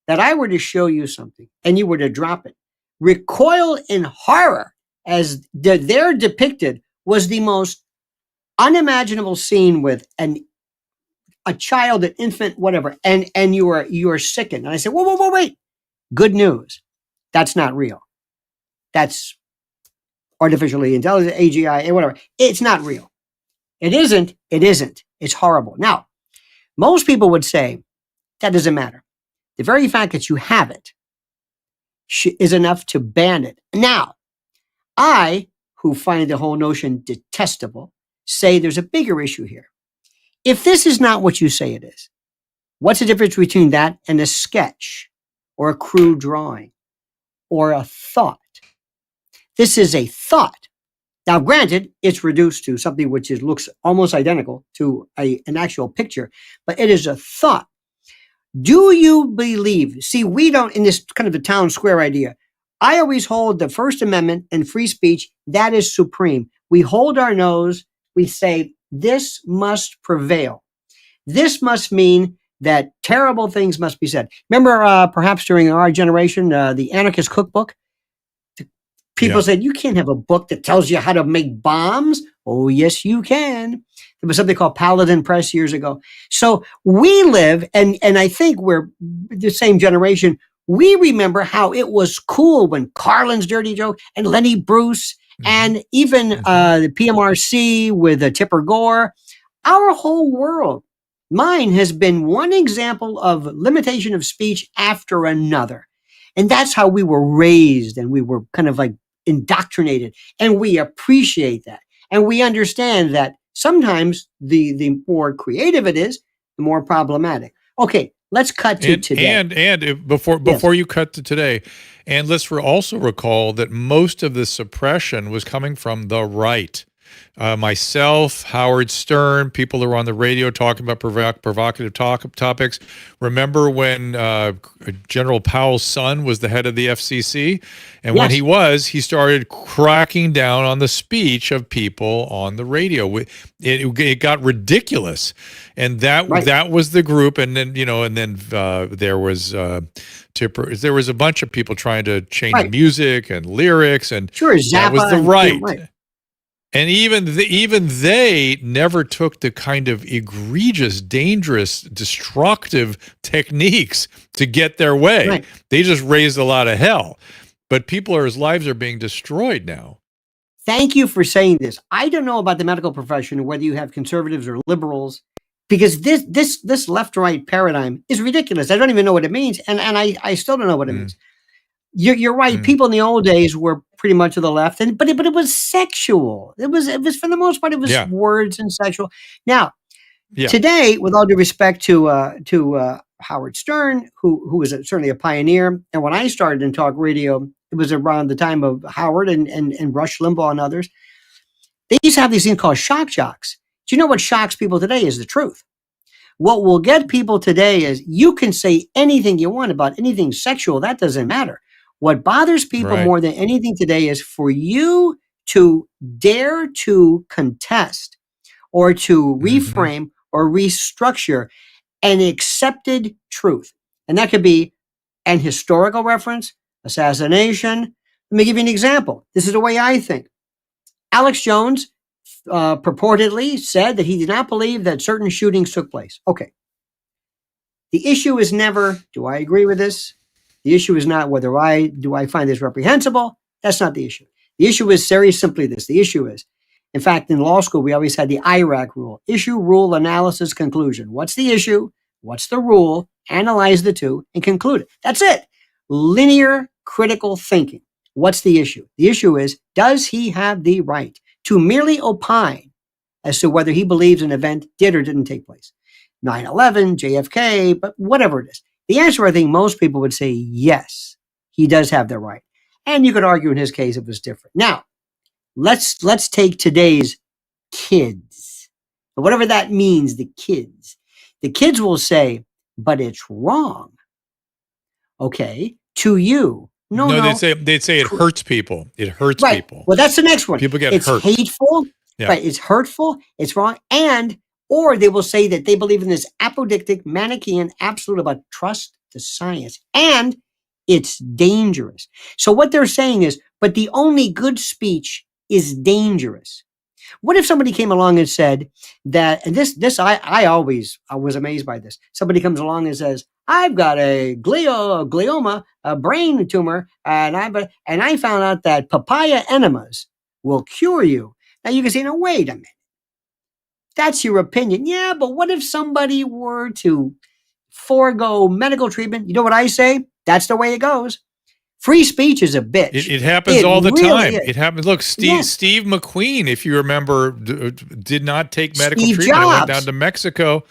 that I were to show you something and you were to drop it. Recoil in horror as they're depicted was the most unimaginable scene with a child, an infant, whatever, and you are sickened. And I said, whoa, wait. Good news. That's not real. That's artificially intelligent, AGI, whatever. It's not real. It isn't. It's horrible. Now, most people would say that doesn't matter. The very fact that you have it is enough to ban it. Now, I, who find the whole notion detestable, say there's a bigger issue here. If this is not what you say it is, what's the difference between that and a sketch or a crude drawing or a thought? This is a thought. Now, granted, it's reduced to something which looks almost identical to an actual picture, but it is a thought. Do you believe? See, we don't, in this kind of the town square idea, I always hold the First Amendment and free speech, that is supreme. We hold our nose, we say, this must prevail. This must mean that terrible things must be said. Remember, perhaps during our generation, the Anarchist Cookbook? People said, you can't have a book that tells you how to make bombs. Oh, yes, you can. There was something called Paladin Press years ago. So we live, and I think we're the same generation. We remember how it was cool when Carlin's Dirty Joke and Lenny Bruce and even the PMRC with Tipper Gore. Our whole world, mine has been one example of limitation of speech after another. And that's how we were raised, and we were kind of like indoctrinated, and we appreciate that. And we understand that sometimes the more creative it is, the more problematic. Okay, let's cut to today. And before you cut to today, and let's also recall that most of the suppression was coming from the right. Myself, Howard Stern, people who are on the radio talking about provocative topics. Remember when General Powell's son was the head of the FCC? And when he started cracking down on the speech of people on the radio. It got ridiculous. And that was the group. And then, there was Tipper. There was a bunch of people trying to change music and lyrics. And that was the right. And even they never took the kind of egregious, dangerous, destructive techniques to get their way. Right. They just raised a lot of hell. But lives are being destroyed now. Thank you for saying this. I don't know about the medical profession, whether you have conservatives or liberals, because this left-right paradigm is ridiculous. I don't even know what it means, and I still don't know what it means. You're right. People in the old days were pretty much to the left, but it was sexual. It was for the most part, it was words and sexual. Now, today, with all due respect to Howard Stern, who was certainly a pioneer, and when I started in talk radio, it was around the time of Howard and Rush Limbaugh and others. They used to have these things called shock jocks. Do you know what shocks people today is the truth? What will get people today is you can say anything you want about anything sexual. That doesn't matter. What bothers people more than anything today is for you to dare to contest or to reframe or restructure an accepted truth. And that could be an historical reference, assassination. Let me give you an example. This is the way I think. Alex Jones purportedly said that he did not believe that certain shootings took place. Okay. The issue is never, do I agree with this? The issue is not whether I find this reprehensible. That's not the issue. The issue is very simply this. The issue is, in fact, in law school, we always had the IRAC rule, issue, rule, analysis, conclusion. What's the issue? What's the rule? Analyze the two and conclude it. That's it. Linear critical thinking. What's the issue? The issue is, does he have the right to merely opine as to whether he believes an event did or didn't take place? 9/11, JFK, but whatever it is. The answer, I think most people would say, yes, he does have the right. And you could argue in his case it was different. Now, let's take today's kids. Whatever that means, the kids. The kids will say, but it's wrong. Okay, to you. No, they'd say it hurts people. It hurts people. Well, that's the next one. People get hurt. It's hateful. Yeah. Right. It's hurtful. It's wrong. Or they will say that they believe in this apodictic, Manichaean absolute about trust to science. And it's dangerous. So what they're saying is, but the only good speech is dangerous. What if somebody came along and said that, and I was amazed by this. Somebody comes along and says, I've got a glioma, a brain tumor, and I found out that papaya enemas will cure you. Now you can say, no, wait a minute. That's your opinion. Yeah, but what if somebody were to forego medical treatment? You know what I say? That's the way it goes. Free speech is a bitch. It happens all the time. It happens. Look, Steve McQueen, if you remember, did not take medical treatment. He went down to Mexico.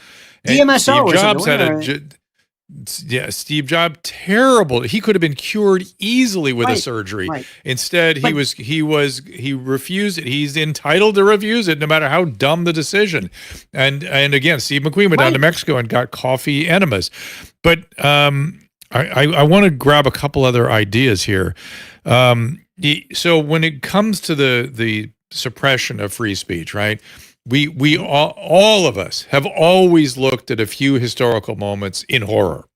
DMSO. Steve Jobs had Steve Jobs, terrible. He could have been cured easily with a surgery. Right. Instead, he refused it. He's entitled to refuse it, no matter how dumb the decision. And again, Steve McQueen went down to Mexico and got coffee enemas. But I want to grab a couple other ideas here. So when it comes to the suppression of free speech, right? We all of us have always looked at a few historical moments in horror.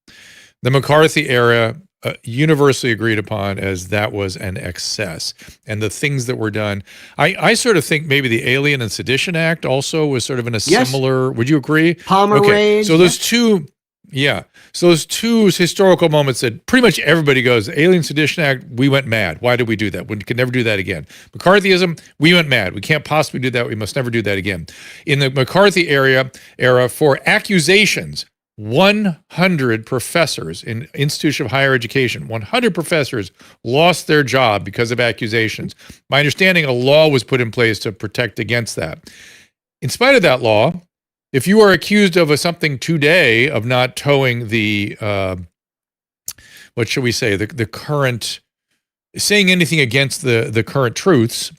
The McCarthy era, universally agreed upon as that was an excess, and the things that were done. I sort of think maybe the Alien and Sedition Act also was sort of in a similar. Would you agree? Palmer Raids. So those two. Yeah. So those two historical moments that pretty much everybody goes, Alien Sedition Act, we went mad. Why did we do that? We can never do that again. McCarthyism, we went mad. We can't possibly do that. We must never do that again. In the McCarthy era for accusations, 100 professors in institution of higher education, 100 professors lost their job because of accusations. My understanding, a law was put in place to protect against that. In spite of that law, if you are accused of something today of not towing the, what should we say, the current, saying anything against the current truths,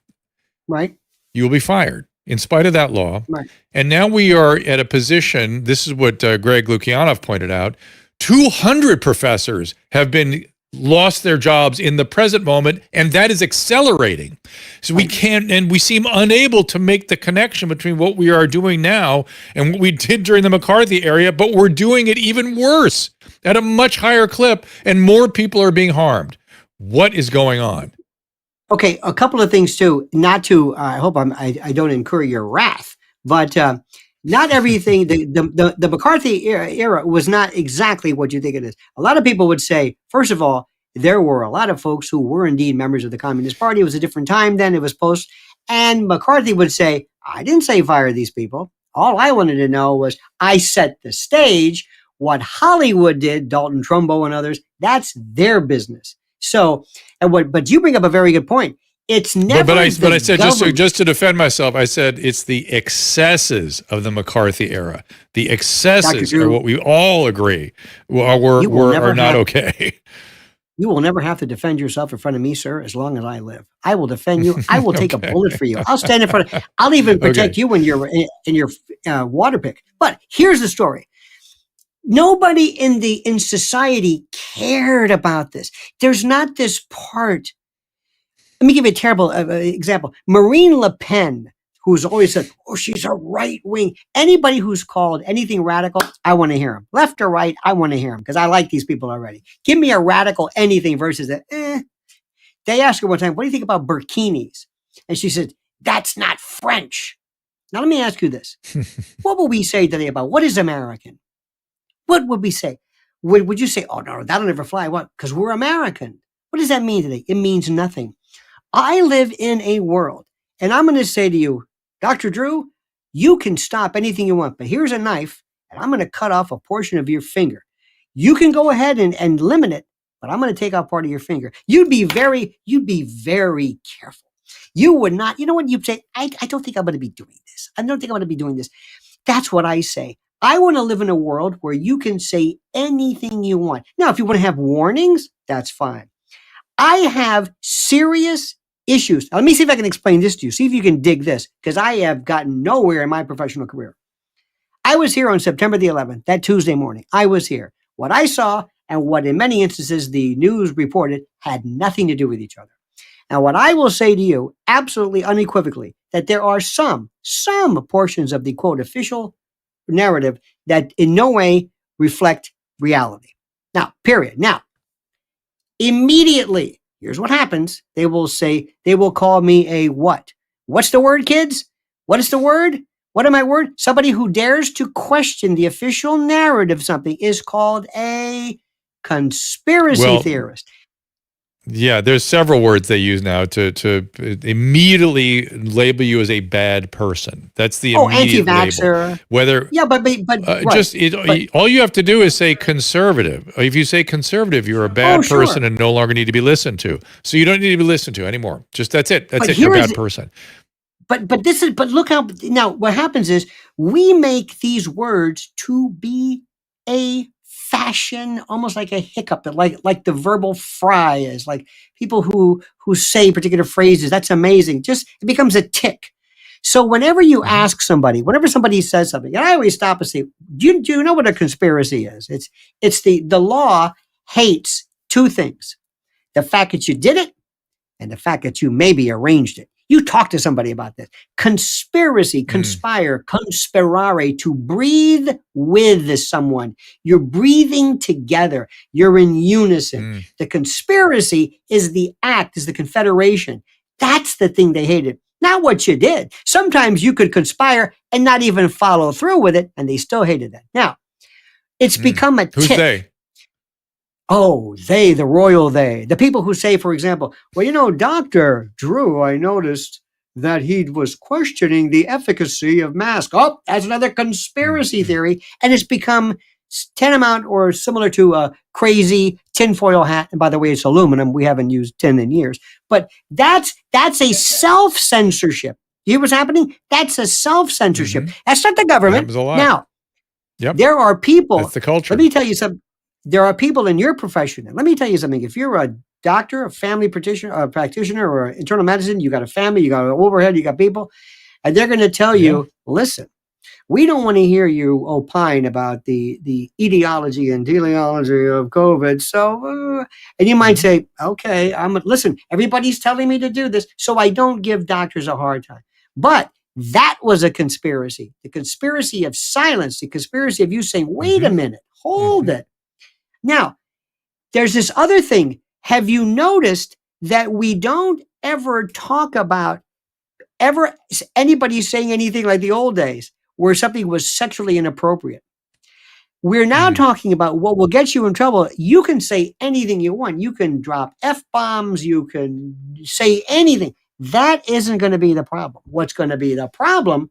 right, you will be fired in spite of that law. Right. And now we are at a position, this is what Greg Lukianoff pointed out, 200 professors have been lost their jobs in the present moment, and that is accelerating. So we can't, and we seem unable to make the connection between what we are doing now and what we did during the McCarthy era, but we're doing it even worse at a much higher clip, and more people are being harmed. What is going on? Okay, a couple of things too. Not to, I hope I don't incur your wrath, but not everything. The McCarthy era was not exactly what you think it is. A lot of people would say, first of all, there were a lot of folks who were indeed members of the Communist Party. It was a different time then. It was post. And McCarthy would say, I didn't say fire these people. All I wanted to know was I set the stage. What Hollywood did, Dalton Trumbo and others, that's their business. So, but you bring up a very good point. It's never. But I said just to defend myself, I said it's the excesses of the McCarthy era. The excesses are what we all agree are not okay. You will never have to defend yourself in front of me, sir, as long as I live. I will defend you. I will take a bullet for you. I'll stand in front of. I'll even protect you when you're in your water pick. But here's the story. Nobody in society cared about this. There's not this part. Let me give you a terrible example. Marine Le Pen, who's always said, oh, she's a right wing. Anybody who's called anything radical, I want to hear them. Left or right, I want to hear them because I like these people already. Give me a radical anything versus a They asked her one time, what do you think about burkinis? And she said, that's not French. Now, let me ask you this. What would we say today about what is American? What would we say? Would you say, oh, no, that'll never fly? What? Because we're American. What does that mean today? It means nothing. I live in a world, and I'm going to say to you, Dr. Drew, you can stop anything you want, but here's a knife, and I'm going to cut off a portion of your finger. You can go ahead and limit it, but I'm going to take off part of your finger. You'd be very careful. You would not, you know what you'd say? I don't think I'm going to be doing this. I don't think I'm going to be doing this. That's what I say. I want to live in a world where you can say anything you want. Now, if you want to have warnings, that's fine. I have serious issues. Now, let me see if I can explain this to you. See if you can dig this, because I have gotten nowhere in my professional career. I was here on September the 11th, that Tuesday morning. I was here. What I saw and what in many instances the news reported had nothing to do with each other. Now, what I will say to you, absolutely unequivocally, that there are some portions of the, quote, official narrative that in no way reflect reality. Now, period. Now, immediately, here's what happens. They will call me a what? What's the word, kids? What is the word? What am I word? Somebody who dares to question the official narrative of something is called a conspiracy theorist. Yeah, there's several words they use now to immediately label you as a bad person. That's the immediate anti-vaxxer. label. Whether right. all you have to do is say conservative. If you say conservative, you're a bad person and no longer need to be listened to. So you don't need to be listened to anymore. Just that's it. That's it. You're a bad person. But look how now what happens is we make these words to be a fashion, almost like a hiccup, like the verbal fry is, like people who say particular phrases. That's amazing. Just it becomes a tick. So whenever you ask somebody, whenever somebody says something, and I always stop and say, do you know what a conspiracy is? It's the law hates two things: the fact that you did it and the fact that you maybe arranged it. You talk to somebody about this. Conspiracy, conspire, conspirare, to breathe with someone. You're breathing together. You're in unison. The conspiracy is the act, is the confederation. That's the thing they hated. Not what you did. Sometimes you could conspire and not even follow through with it, and they still hated that. Now, it's become a Who's tick. they? Oh, they, the royal they. The people who say, for example, well, Dr. Drew, I noticed that he was questioning the efficacy of masks. Oh, that's another conspiracy theory. And it's become tantamount or similar to a crazy tinfoil hat. And by the way, it's aluminum. We haven't used tin in years. But that's a self-censorship. You hear what's happening? That's a self-censorship. That's not the government. Happens a lot. Now, Yep. there are people. That's the culture. Let me tell you something. There are people in your profession. And let me tell you something. If you're a doctor, a family practitioner, or internal medicine, you got a family, you got an overhead, you got people, and they're going to tell you, listen, we don't want to hear you opine about the etiology and teleology of COVID. So, and you might say, okay, listen, everybody's telling me to do this, so I don't give doctors a hard time. But that was a conspiracy. The conspiracy of silence, the conspiracy of you saying, wait a minute, hold it. Now, there's this other thing. Have you noticed that we don't ever talk about anybody saying anything like the old days where something was sexually inappropriate? We're now talking about what will get you in trouble. You can say anything you want. You can drop F-bombs. You can say anything. That isn't going to be the problem. What's going to be the problem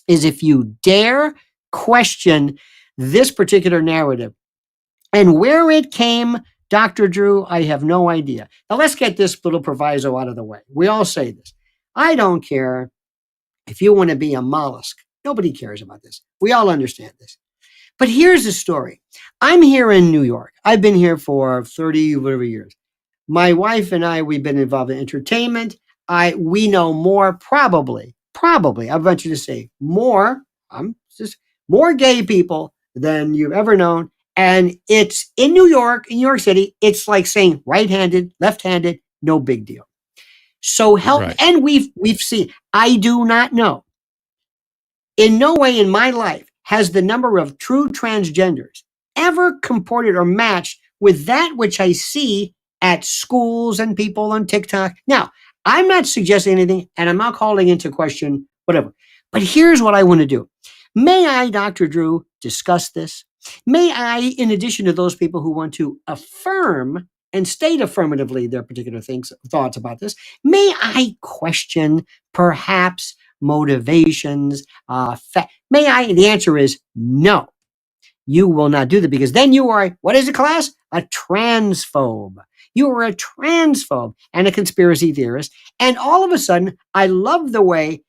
is if you dare question this particular narrative. And where it came, Dr. Drew, I have no idea. Now let's get this little proviso out of the way. We all say this. I don't care if you want to be a mollusk. Nobody cares about this. We all understand this. But here's the story. I'm here in New York. I've been here for 30 whatever years. My wife and I, we've been involved in entertainment. We know more, probably, I venture to say more gay people than you've ever known. And it's in New York City, it's like saying right-handed, left-handed, no big deal. So Right. and we've seen, I do not know. In no way in my life has the number of true transgenders ever comported or matched with that which I see at schools and people on TikTok. Now, I'm not suggesting anything, and I'm not calling into question whatever. But here's what I want to do. May I, Dr. Drew, discuss this? May I, in addition to those people who want to affirm and state affirmatively their particular thoughts about this, may I question perhaps motivations? May I? The answer is no. You will not do that, because then you are, what is it, class? A transphobe. You are a transphobe and a conspiracy theorist. And all of a sudden, I love the way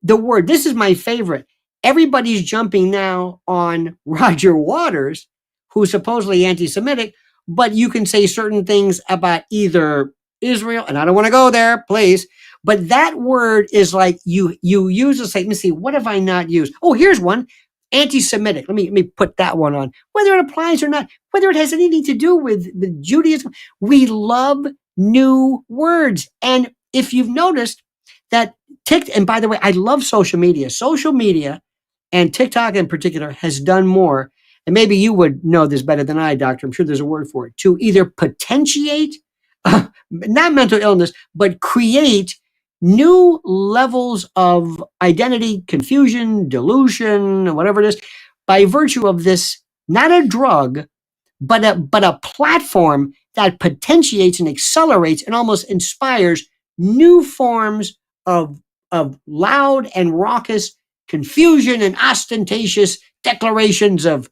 the word, this is my favorite. Everybody's jumping now on Roger Waters, who's supposedly anti-Semitic, but you can say certain things about either Israel, and I don't want to go there, please, but that word is like you use this, like, let me see, what have I not used? Oh, here's one, anti-Semitic. Let me put that one on. Whether it applies or not, whether it has anything to do with Judaism, we love new words. And if you've noticed that and by the way, I love social media. Social media, and TikTok in particular, has done more, and maybe you would know this better than I, doctor, I'm sure there's a word for it, to either potentiate, not mental illness, but create new levels of identity, confusion, delusion, whatever it is, by virtue of this, not a drug, but a platform that potentiates and accelerates and almost inspires new forms of loud and raucous confusion and ostentatious declarations of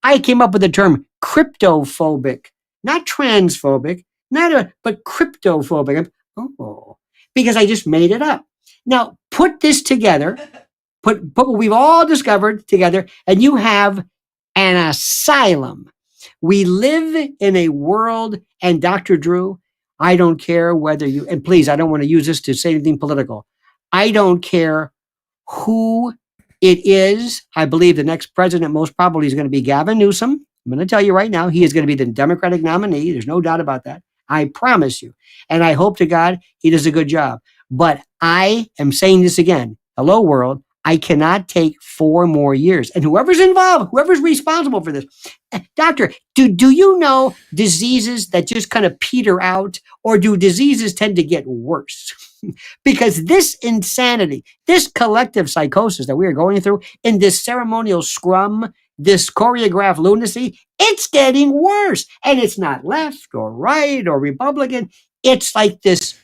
I came up with the term cryptophobic, not transphobic, but cryptophobic. Oh, because I just made it up. Now, put this together, put what we've all discovered together, and you have an asylum. We live in a world, and Dr. Drew, I don't care whether you, and please, I don't want to use this to say anything political. I don't care who it is. I believe the next president most probably is going to be Gavin Newsom. I'm going to tell you right now, he is going to be the Democratic nominee. There's no doubt about that. I promise you. And I hope to God he does a good job. But I am saying this again. Hello, world. I cannot take 4 more years. And whoever's involved, whoever's responsible for this, doctor, do you know diseases that just kind of peter out, or do diseases tend to get worse? Because this insanity, this collective psychosis that we are going through in this ceremonial scrum, this choreographed lunacy, it's getting worse. And it's not left or right or Republican. It's like this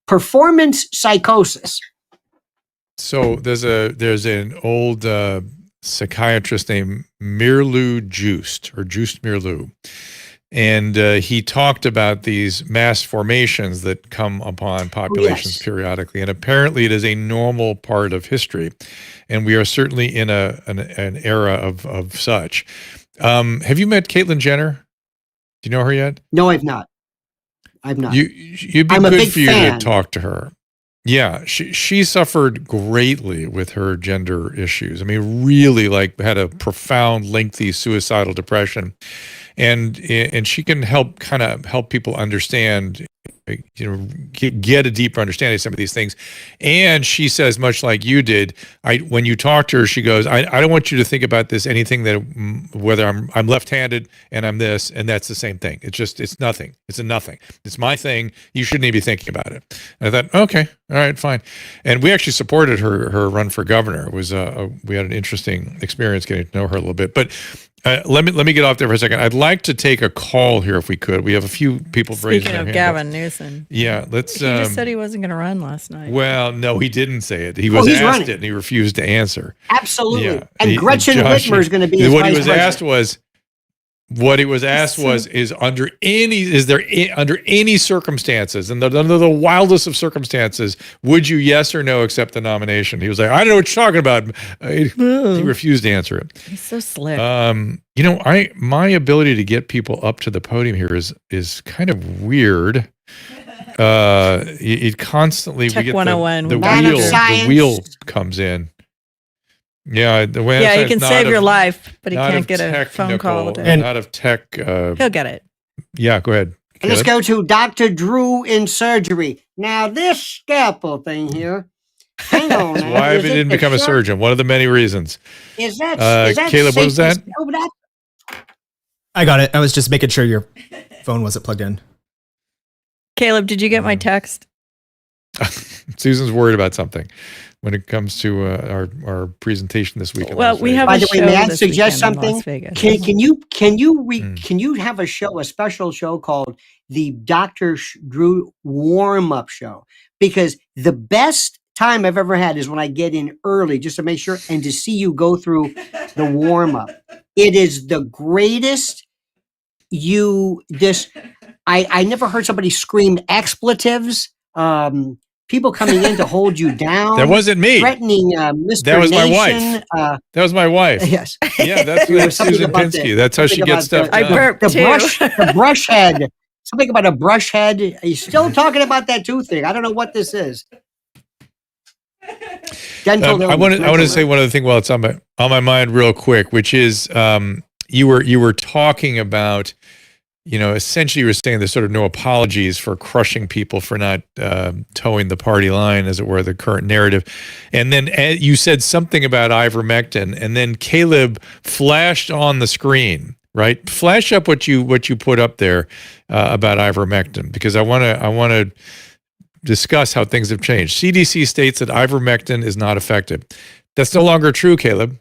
performance psychosis. So there's an old psychiatrist named Mirlou Mirlou, and he talked about these mass formations that come upon populations periodically, and apparently it is a normal part of history, and we are certainly in an era of such. Have you met Caitlyn Jenner? Do you know her yet? No, I've not. You'd be good for you to talk to her. Yeah, she suffered greatly with her gender issues. I mean, really, like, had a profound, lengthy suicidal depression, and she can help people understand, get a deeper understanding of some of these things. And she says, much like you did, when you talk to her, she goes, I don't want you to think about this, anything that, whether I'm left-handed and I'm this, and that's the same thing. It's nothing. It's a nothing. It's my thing. You shouldn't even be thinking about it. And I thought, okay, all right, fine. And we actually supported her run for governor. It was we had an interesting experience getting to know her a little bit. But Let me get off there for a second. I'd like to take a call here if we could. We have a few people raising Speaking their of hand. Gavin Newsom, Yeah, let's. he just said he wasn't going to run last night. Well, no, he didn't say it. He was he's asked running. it and he refused to answer. Absolutely. Yeah. And Gretchen Josh, Whitmer is going to be his what he vice was president. asked was. What he was asked was, under any circumstances, and under the wildest of circumstances, would you yes or no accept the nomination? He was like, I don't know what you're talking about. He refused to answer it. He's so slick. My ability to get people up to the podium here is kind of weird. It constantly Tech we get 101. the Man of wheel. The science. wheel comes in. Yeah, the way yeah, he can save your life, but he not can't of get a phone call technical, today. not of tech. He'll get it. Yeah, go ahead. And let's Caleb? go to Dr. Drew in surgery. Now, this scalpel thing here. Hang on. now. Why Is he it didn't the become a sharp- surgeon? One of the many reasons. Is that Caleb, what was that? safety- Oh, that I got it. I was just making sure your phone wasn't plugged in. Caleb, did you get my text? Susan's worried about something when it comes to our presentation this week. in Well, Las we Vegas. have By a the way, show may I this suggest weekend in something? Las Vegas. Can you have a special show called the Dr. Drew warm-up show? Because the best time I've ever had is when I get in early just to make sure and to see you go through the warm-up. It is the greatest. I never heard somebody scream expletives. People coming in to hold you down. That wasn't me. Threatening Mr. That was my Nation. wife. That was my wife. Yes. Yeah, that's There was something Susan about Pinsky. That's how she something gets about stuff I done. burped The too. the brush head. Something about a brush head. Are you still talking about that tooth thing? I don't know what this is. Dental. I want to say one other thing while it's on my mind real quick, which is you were talking about, essentially you were saying there's sort of no apologies for crushing people for not towing the party line, as it were, the current narrative. And then you said something about ivermectin, and then Caleb flashed on the screen, right? Flash up what you put up there about ivermectin, because I want to discuss how things have changed. CDC states that ivermectin is not effective. That's no longer true, Caleb.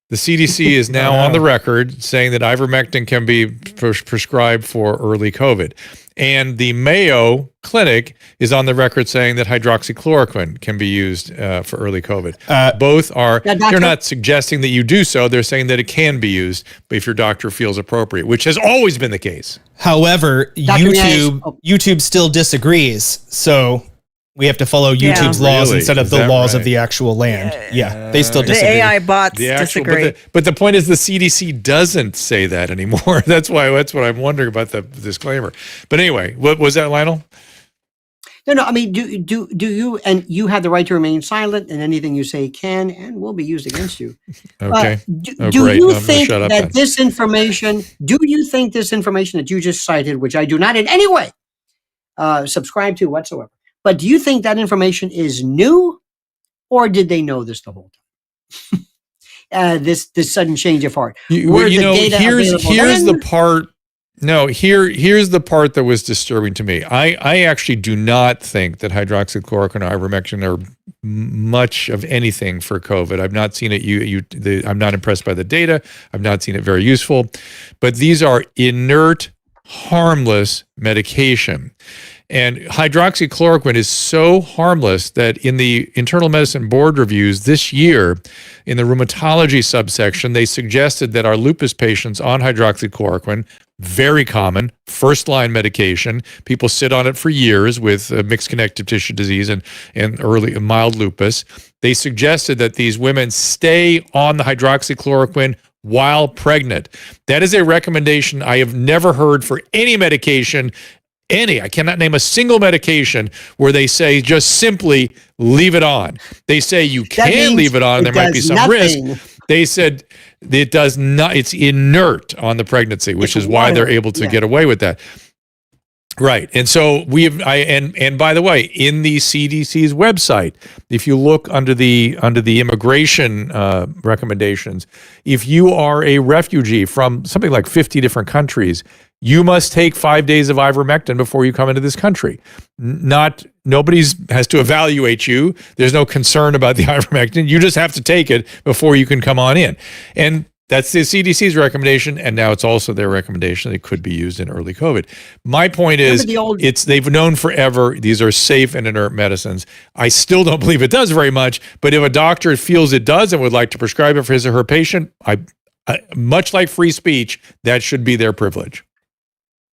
The CDC is now on the record saying that ivermectin can be prescribed for early COVID. And the Mayo Clinic is on the record saying that hydroxychloroquine can be used for early COVID. Both are, Now, doctor- they're not suggesting that you do so. They're saying that it can be used, but if your doctor feels appropriate, which has always been the case. However, Dr. Riaz- YouTube still disagrees. So we have to follow YouTube's laws Really? instead of Is the that laws right? of the actual land. Yeah, they still The disagree. AI bots The actual, disagree. but the point is the CDC doesn't say that anymore. That's what I'm wondering about the disclaimer. But anyway, what was that, Lionel? No. I mean, do you? And you have the right to remain silent, and anything you say can and will be used against you. Okay. Do Great. you I'm gonna think shut up that then. this information? Do you think this information that you just cited, which I do not in any way subscribe to whatsoever, but do you think that information is new, or did they know this the whole time? This sudden change of heart. Were the data here's available the then? part. No, here's the part that was disturbing to me. I actually do not think that hydroxychloroquine or ivermectin are much of anything for COVID. I've not seen it. I'm not impressed by the data. I've not seen it very useful. But these are inert, harmless medication. And hydroxychloroquine is so harmless that in the internal medicine board reviews this year, in the rheumatology subsection, they suggested that our lupus patients on hydroxychloroquine, very common, first-line medication, people sit on it for years with mixed connective tissue disease and early mild lupus. They suggested that these women stay on the hydroxychloroquine while pregnant. That is a recommendation I have never heard for any medication. I cannot name a single medication where they say just simply leave it on. They say you can means leave it on, and it there might be does some nothing. risk. They said it does not, it's inert on the pregnancy, which It's is why they're water, able to yeah. get away with that. Right. And so and by the way, in the CDC's website, if you look under the immigration recommendations, if you are a refugee from something like 50 different countries, you must take 5 days of ivermectin before you come into this country. Nobody's has to evaluate you. There's no concern about the ivermectin. You just have to take it before you can come on in. And That's the CDC's recommendation, and now it's also their recommendation that it could be used in early COVID. My point is, they've known forever these are safe and inert medicines. I still don't believe it does very much, but if a doctor feels it does and would like to prescribe it for his or her patient, I much like free speech, that should be their privilege.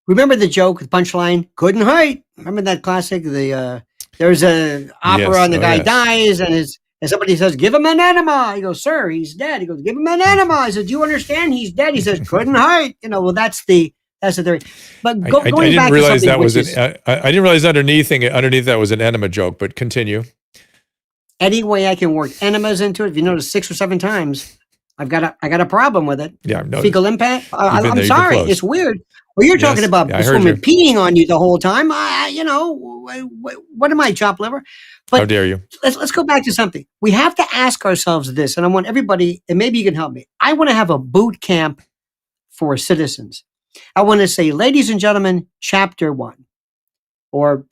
Remember the joke, the punchline, couldn't hurt? Remember that classic? There's an opera and the guy dies and somebody says, give him an enema. He goes, sir, he's dead. He goes, give him an enema. I said, do you understand? He's dead. He says, couldn't hurt. Well, that's the theory. But going I back didn't realize to that was I didn't realize underneath that was an enema joke, but continue. Any way I can work enemas into it, if you notice 6 or 7 times, I got a problem with it. Yeah, no. Fecal impact. I'm sorry. It's weird. Well, you're talking about this woman peeing on you the whole time. What am I, chopped liver? But how dare you? Let's go back to something. We have to ask ourselves this, and I want everybody, and maybe you can help me. I want to have a boot camp for citizens. I want to say, ladies and gentlemen, chapter 1, or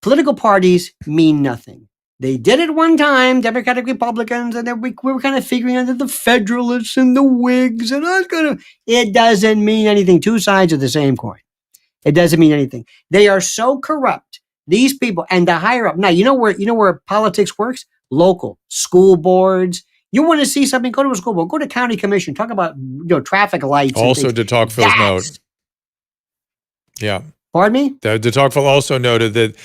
political parties mean nothing. They did it one time, Democratic Republicans, and then we were kind of figuring out that the Federalists and the Whigs, and it doesn't mean anything. 2 sides of the same coin. It doesn't mean anything. They are so corrupt, these people, and the higher up. Now, you know where politics works? Local, school boards. You want to see something, go to a school board, go to county commission, talk about traffic lights. Also, de Tocqueville's note. Yeah. Pardon me? De Tocqueville also noted that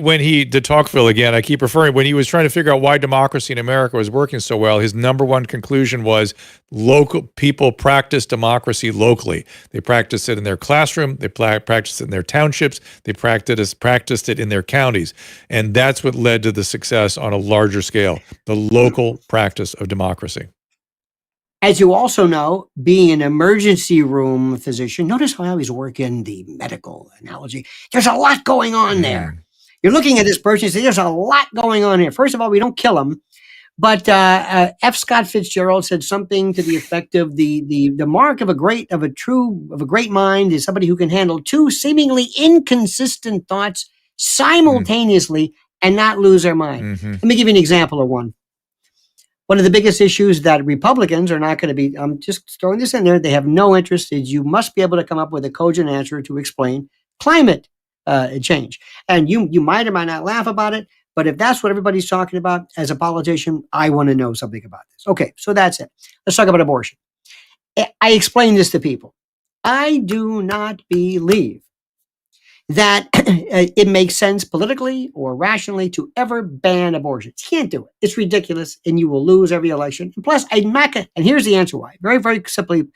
when he de Tocqueville, again, I keep referring, when he was trying to figure out why democracy in America was working so well, his number one conclusion was local people practice democracy locally. They practice it in their classroom, they practice it in their townships, they practiced it in their counties. And that's what led to the success on a larger scale, the local practice of democracy. As you also know, being an emergency room physician, notice how I always work in the medical analogy. There's a lot going on there. You're looking at this person and say, there's a lot going on here. First of all, we don't kill them. But F. Scott Fitzgerald said something to the effect of the mark of a great mind is somebody who can handle 2 seemingly inconsistent thoughts simultaneously and not lose their mind. Let me give you an example of one. One of the biggest issues that Republicans are not going to be, I'm just throwing this in there, they have no interest, is you must be able to come up with a cogent answer to explain climate change. And you might or might not laugh about it, but if that's what everybody's talking about as a politician, I want to know something about this. Okay, so that's it. Let's talk about abortion. I explain this to people. I do not believe that it makes sense politically or rationally to ever ban abortion. You can't do it. It's ridiculous, and you will lose every election. And plus, I'm not gonna, and here's the answer why. Very, very simply,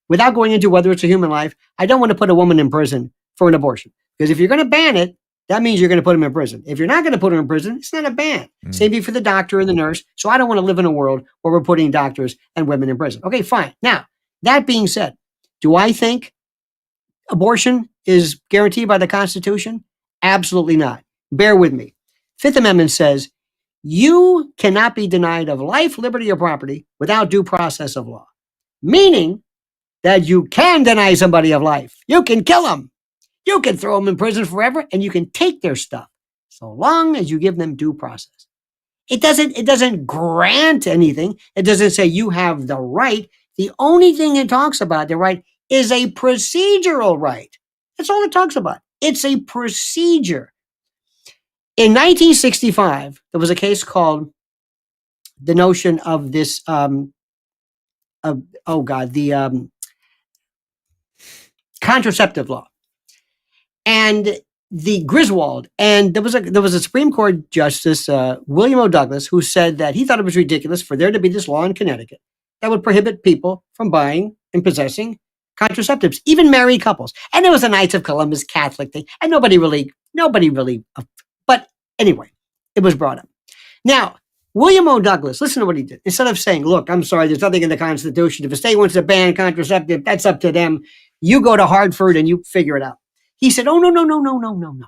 without going into whether it's a human life, I don't want to put a woman in prison for an abortion. Because if you're going to ban it, that means you're going to put them in prison. If you're not going to put them in prison, it's not a ban. Same thing for the doctor and the nurse. So I don't want to live in a world where we're putting doctors and women in prison. Okay, fine. Now, that being said, do I think abortion is guaranteed by the Constitution? Absolutely not. Bear with me. Fifth Amendment says you cannot be denied of life, liberty, or property without due process of law. Meaning that you can deny somebody of life. You can kill them. You can throw them in prison forever, and you can take their stuff so long as you give them due process. It doesn't grant anything. It doesn't say you have the right. The only thing it talks about, the right, is a procedural right. That's all it talks about. It's a procedure. In 1965, there was a case called the notion of this, contraceptive law. And the Griswold, and there was a Supreme Court Justice, William O. Douglas, who said that he thought it was ridiculous for there to be this law in Connecticut that would prohibit people from buying and possessing contraceptives, even married couples. And it was a Knights of Columbus Catholic thing, and nobody really, but anyway, it was brought up. Now, William O. Douglas, listen to what he did. Instead of saying, look, I'm sorry, there's nothing in the Constitution. If a state wants to ban contraceptive, that's up to them. You go to Hartford and you figure it out. He said, oh, no.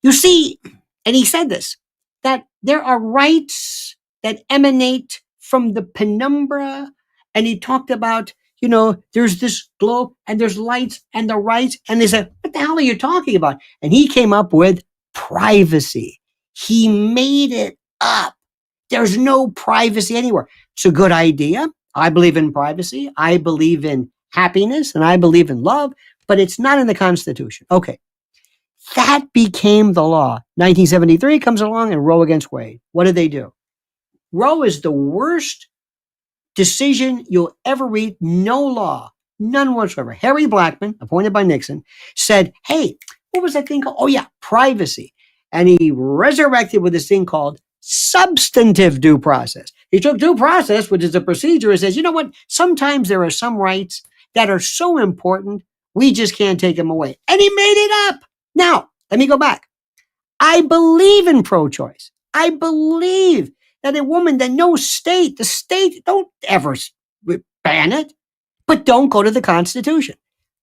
You see, and he said this, that there are rights that emanate from the penumbra. And he talked about, there's this glow and there's lights and the rights. And they said, what the hell are you talking about? And he came up with privacy. He made it up. There's no privacy anywhere. It's a good idea. I believe in privacy. I believe in happiness, and I believe in love, but it's not in the Constitution. Okay. That became the law. 1973 comes along and Roe against Wade. What did they do? Roe is the worst decision you'll ever read. No law, none whatsoever. Harry Blackmun, appointed by Nixon, said, hey, what was that thing called? Oh, yeah, privacy. And he resurrected with this thing called substantive due process. He took due process, which is a procedure, and says, you know what? Sometimes there are some rights that are so important, we just can't take them away. And he made it up. Now, let me go back. I believe in pro-choice. I believe that a woman, that no state, the state, don't ever ban it, but don't go to the Constitution.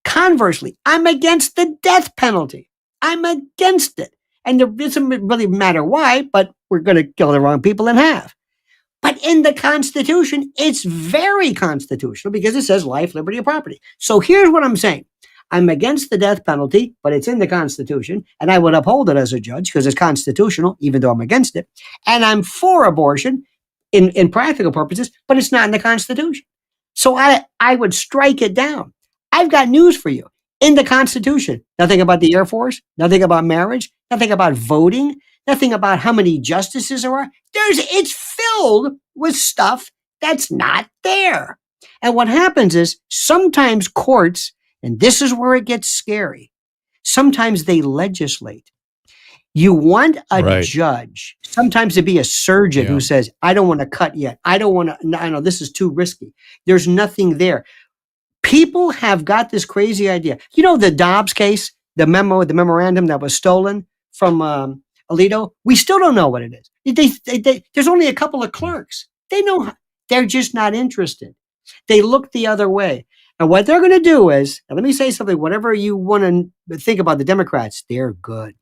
Conversely, I'm against the death penalty. I'm against it. And it doesn't really matter why, but we're going to kill the wrong people in half. But in the Constitution, it's very constitutional because it says life, liberty, and property. So here's what I'm saying. I'm against the death penalty, but it's in the Constitution, and I would uphold it as a judge because it's constitutional, even though I'm against it. And I'm for abortion in practical purposes, but it's not in the Constitution. So I would strike it down. I've got news for you. In the Constitution, nothing about the Air Force, nothing about marriage, nothing about voting, nothing about how many justices there are. It's filled with stuff that's not there. And what happens is sometimes courts, and this is where it gets scary, sometimes they legislate. You want a judge, sometimes to be a surgeon who says, I don't want to cut yet. I know this is too risky. There's nothing there. People have got this crazy idea. You know, the Dobbs case, the memorandum that was stolen from Alito, we still don't know what it is. There's only a couple of clerks. They know, they're just not interested. They look the other way. And what they're going to do is, and let me say something, whatever you want to think about the Democrats, they're good.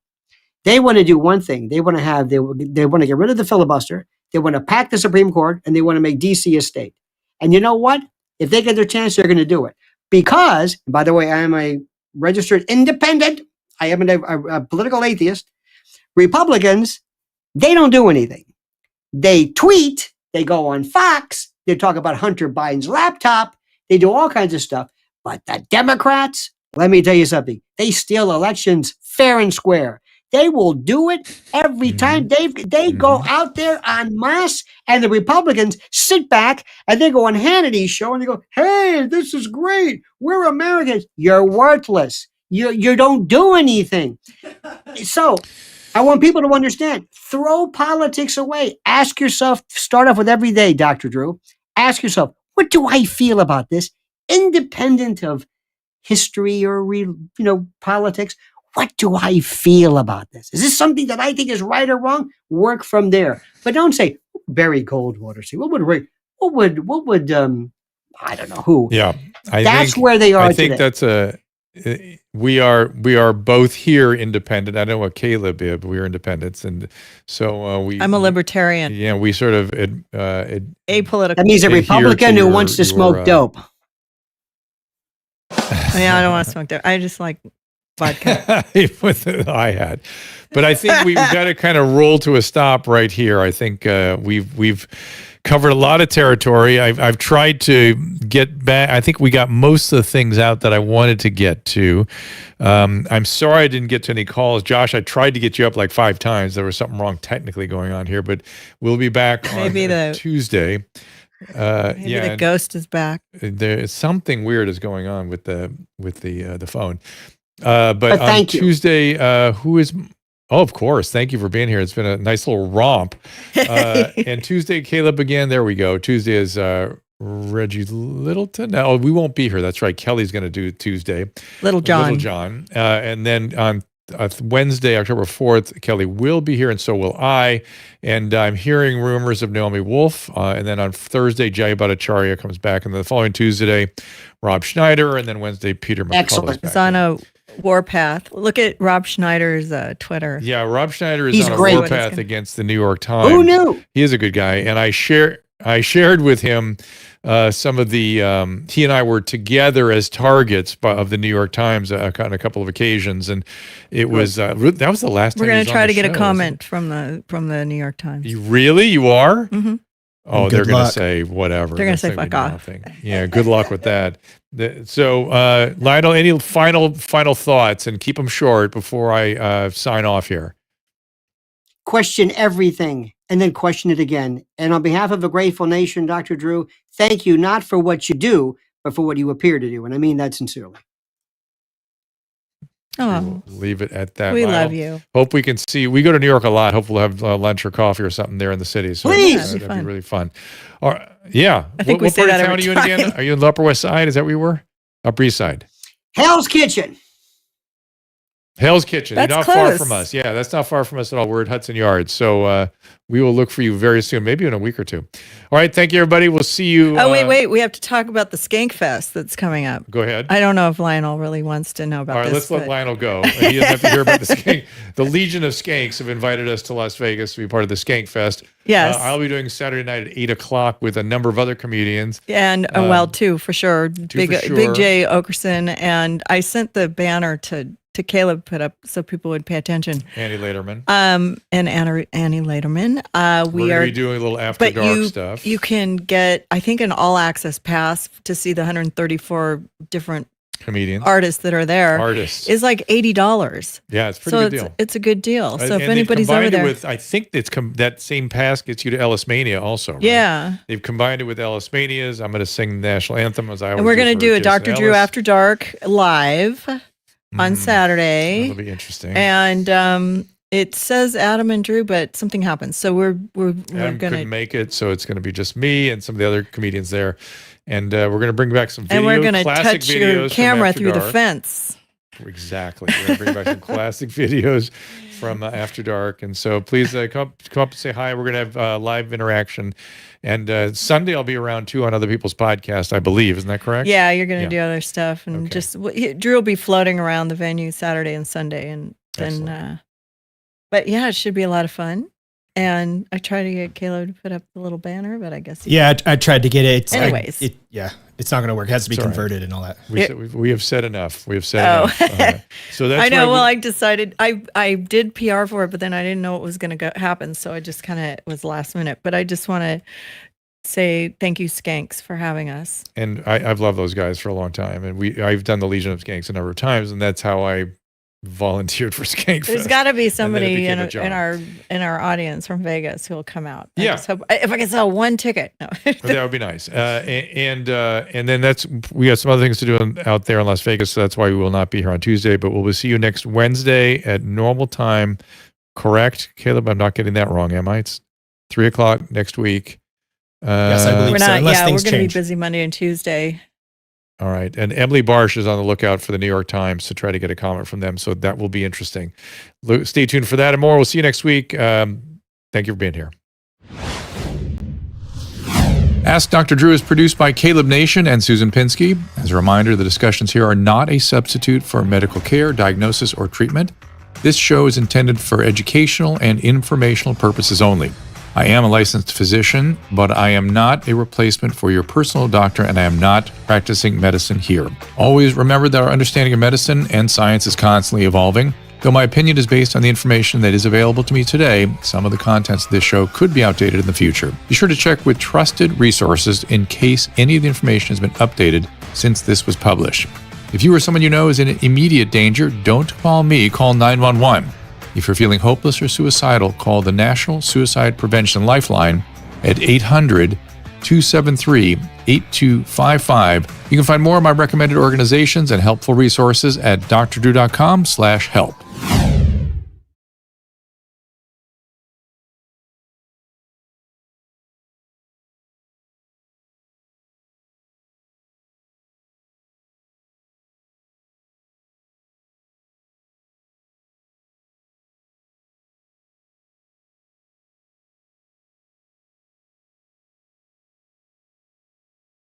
They want to do one thing. They want to get rid of the filibuster. They want to pack the Supreme Court, and they want to make DC a state. And you know what? If they get their chance, they're going to do it. Because, by the way, I am a registered independent. I am a political atheist. Republicans, they don't do anything. They tweet. They go on Fox. They talk about Hunter Biden's laptop. They do all kinds of stuff. But the Democrats, let me tell you something. They steal elections fair and square. They will do it every time. They go out there en masse, and the Republicans sit back and they go on Hannity's show and they go, hey, this is great. We're Americans. You're worthless. You don't do anything. So I want people to understand, throw politics away. Ask yourself, start off with every day, Dr. Drew. Ask yourself, what do I feel about this? Independent of history or politics. What do I feel about this? Is this something that I think is right or wrong? Work from there. But don't say, Barry Goldwater. See, what would I don't know who. Yeah. That's where they are today. I think we are both here independent. I don't know what Caleb is, but we are independents. And so I'm a libertarian. Yeah, we sort of apolitical. That means a Republican who wants to smoke dope. Yeah, I don't want to smoke dope. I just like vodka. I had, but I think we've got to kind of roll to a stop right here. I think we've covered a lot of territory. I've tried to get back. I think we got most of the things out that I wanted to get to. I'm sorry I didn't get to any calls, Josh. I tried to get you up like 5 times. There was something wrong technically going on here, but we'll be back on Tuesday. Maybe the ghost is back. There's something weird is going on with the phone. But on Tuesday, who is? Oh, of course. Thank you for being here. It's been a nice little romp. And Tuesday, Caleb again. There we go. Tuesday is Reggie Littleton. No, we won't be here. That's right. Kelly's going to do Tuesday. Little John. And then on Wednesday, October 4th, Kelly will be here, and so will I. And I'm hearing rumors of Naomi Wolf. And then on Thursday, Jay Bhattacharya comes back. And then the following Tuesday, Rob Schneider. And then Wednesday, Peter McCullough. It's on a warpath. Look at Rob Schneider's Twitter. Yeah, Rob Schneider is on a warpath against the New York Times. Who knew? He is a good guy. And I shared with him some of the, he and I were together as targets of the New York Times on a couple of occasions. And it was, that was the last time we're going to try to get a comment from the New York Times. You are? Mm-hmm. Oh, And they're good going to luck. say whatever. They're gonna say That's fuck gonna be off. nothing. Yeah, good luck with that. So, Lionel, any final thoughts, and keep them short before I sign off here. Question everything and then question it again. And on behalf of a grateful nation, Dr. Drew, thank you not for what you do, but for what you appear to do. And I mean that sincerely. Oh, We'll leave it at that. we Lionel. love you. Hope we can see. We go to New York a lot. Hopefully, we'll have lunch or coffee or something there in the city. So Please! that'd be Fun. really fun. Yeah. I think we what say part that of town every are you in again? time. Are you in the Upper West Side? Is that where you were? Upper East Side. Hell's Kitchen. Hell's Kitchen. That's You're not far close. from us. Yeah, that's not far from us at all. We're at Hudson Yards. So we will look for you very soon, maybe in a week or two. All right. Thank you, everybody. We'll see you. Oh, wait. We have to talk about the Skank Fest that's coming up. Go ahead. I don't know if Lionel really wants to know about All right, this. let's let but- Lionel go. He doesn't have to hear about the skank. The Legion of Skanks have invited us to Las Vegas to be part of the Skank Fest. Yes. I'll be doing Saturday night at 8 o'clock with a number of other comedians. And two for sure. Big for sure. Big J Okerson. And I sent the banner to Caleb put up so people would pay attention. Annie Laterman. And Annie Laterman. We're We going to are be doing a little after but dark you stuff. you can get, I think, an all access pass to see the 134 different Comedians. artists that are there. Artists. Is like $80. Yeah, it's a pretty So good deal. it's a good deal. So if And they've anybody's over combined it there, with, I think that same pass gets you to Ellis Mania also. Right? yeah. They've combined it with Ellis Manias. I'm going to sing the national anthem as I always And we're going to for do a Jason Dr. Drew Ellis. After Dark live on Saturday. That'll be interesting. And it says Adam and Drew, but something happens. So we're Adam going couldn't to, make it, so it's going to be just me and some of the other comedians there. And we're going to bring back some and we're going to classic touch videos your from camera After through the Dark. fence. Exactly. We're going to bring back some classic videos from After Dark. And so please come up and say hi. We're going to have live interaction. And Sunday I'll be around too on other people's podcasts, I believe. Isn't that correct? Yeah, you're going to Yeah. do other stuff. And Okay. Drew will be floating around the venue Saturday and Sunday. And then, Excellent. but yeah, it should be a lot of fun. And I try to get Caleb to put up the little banner, but I guess Yeah, I tried to get it. Anyways. It's not going to work. It has to be It's all right. converted and all that. We have said enough. We have said Oh. enough. So that's I know. why Well, I decided I did PR for it, but then I didn't know what was going to happen, so I just kind of was last minute. But I just want to say thank you, Skanks, for having us. and I've loved those guys for a long time. And I've done the Legion of Skanks a number of times, and that's how I volunteered for Skank There's Fest. got to be then it somebody became a in job. our audience from Vegas who will come out. I Yeah. just hope, if I can sell one ticket. No. That would be nice. And then we got some other things to do out there in Las Vegas, so that's why we will not be here on Tuesday. But we'll see you next Wednesday at normal time. Correct, Caleb? I'm not getting that wrong, am I? It's 3 o'clock next week. Yes, I believe We're so, not. unless Yeah, we're things going to be change. busy Monday and Tuesday. All right. And Emily Barsh is on the lookout for the New York Times to try to get a comment from them. So that will be interesting. Stay tuned for that and more. We'll see you next week. Thank you for being here. Ask Dr. Drew is produced by Caleb Nation and Susan Pinsky. As a reminder, the discussions here are not a substitute for medical care, diagnosis, or treatment. This show is intended for educational and informational purposes only. I am a licensed physician, but I am not a replacement for your personal doctor, and I am not practicing medicine here. Always remember that our understanding of medicine and science is constantly evolving. Though my opinion is based on the information that is available to me today, some of the contents of this show could be outdated in the future. Be sure to check with trusted resources in case any of the information has been updated since this was published. If you or someone you know is in immediate danger, don't call me, call 911. If you're feeling hopeless or suicidal, call the National Suicide Prevention Lifeline at 800-273-8255. You can find more of my recommended organizations and helpful resources at drdrew.com/help.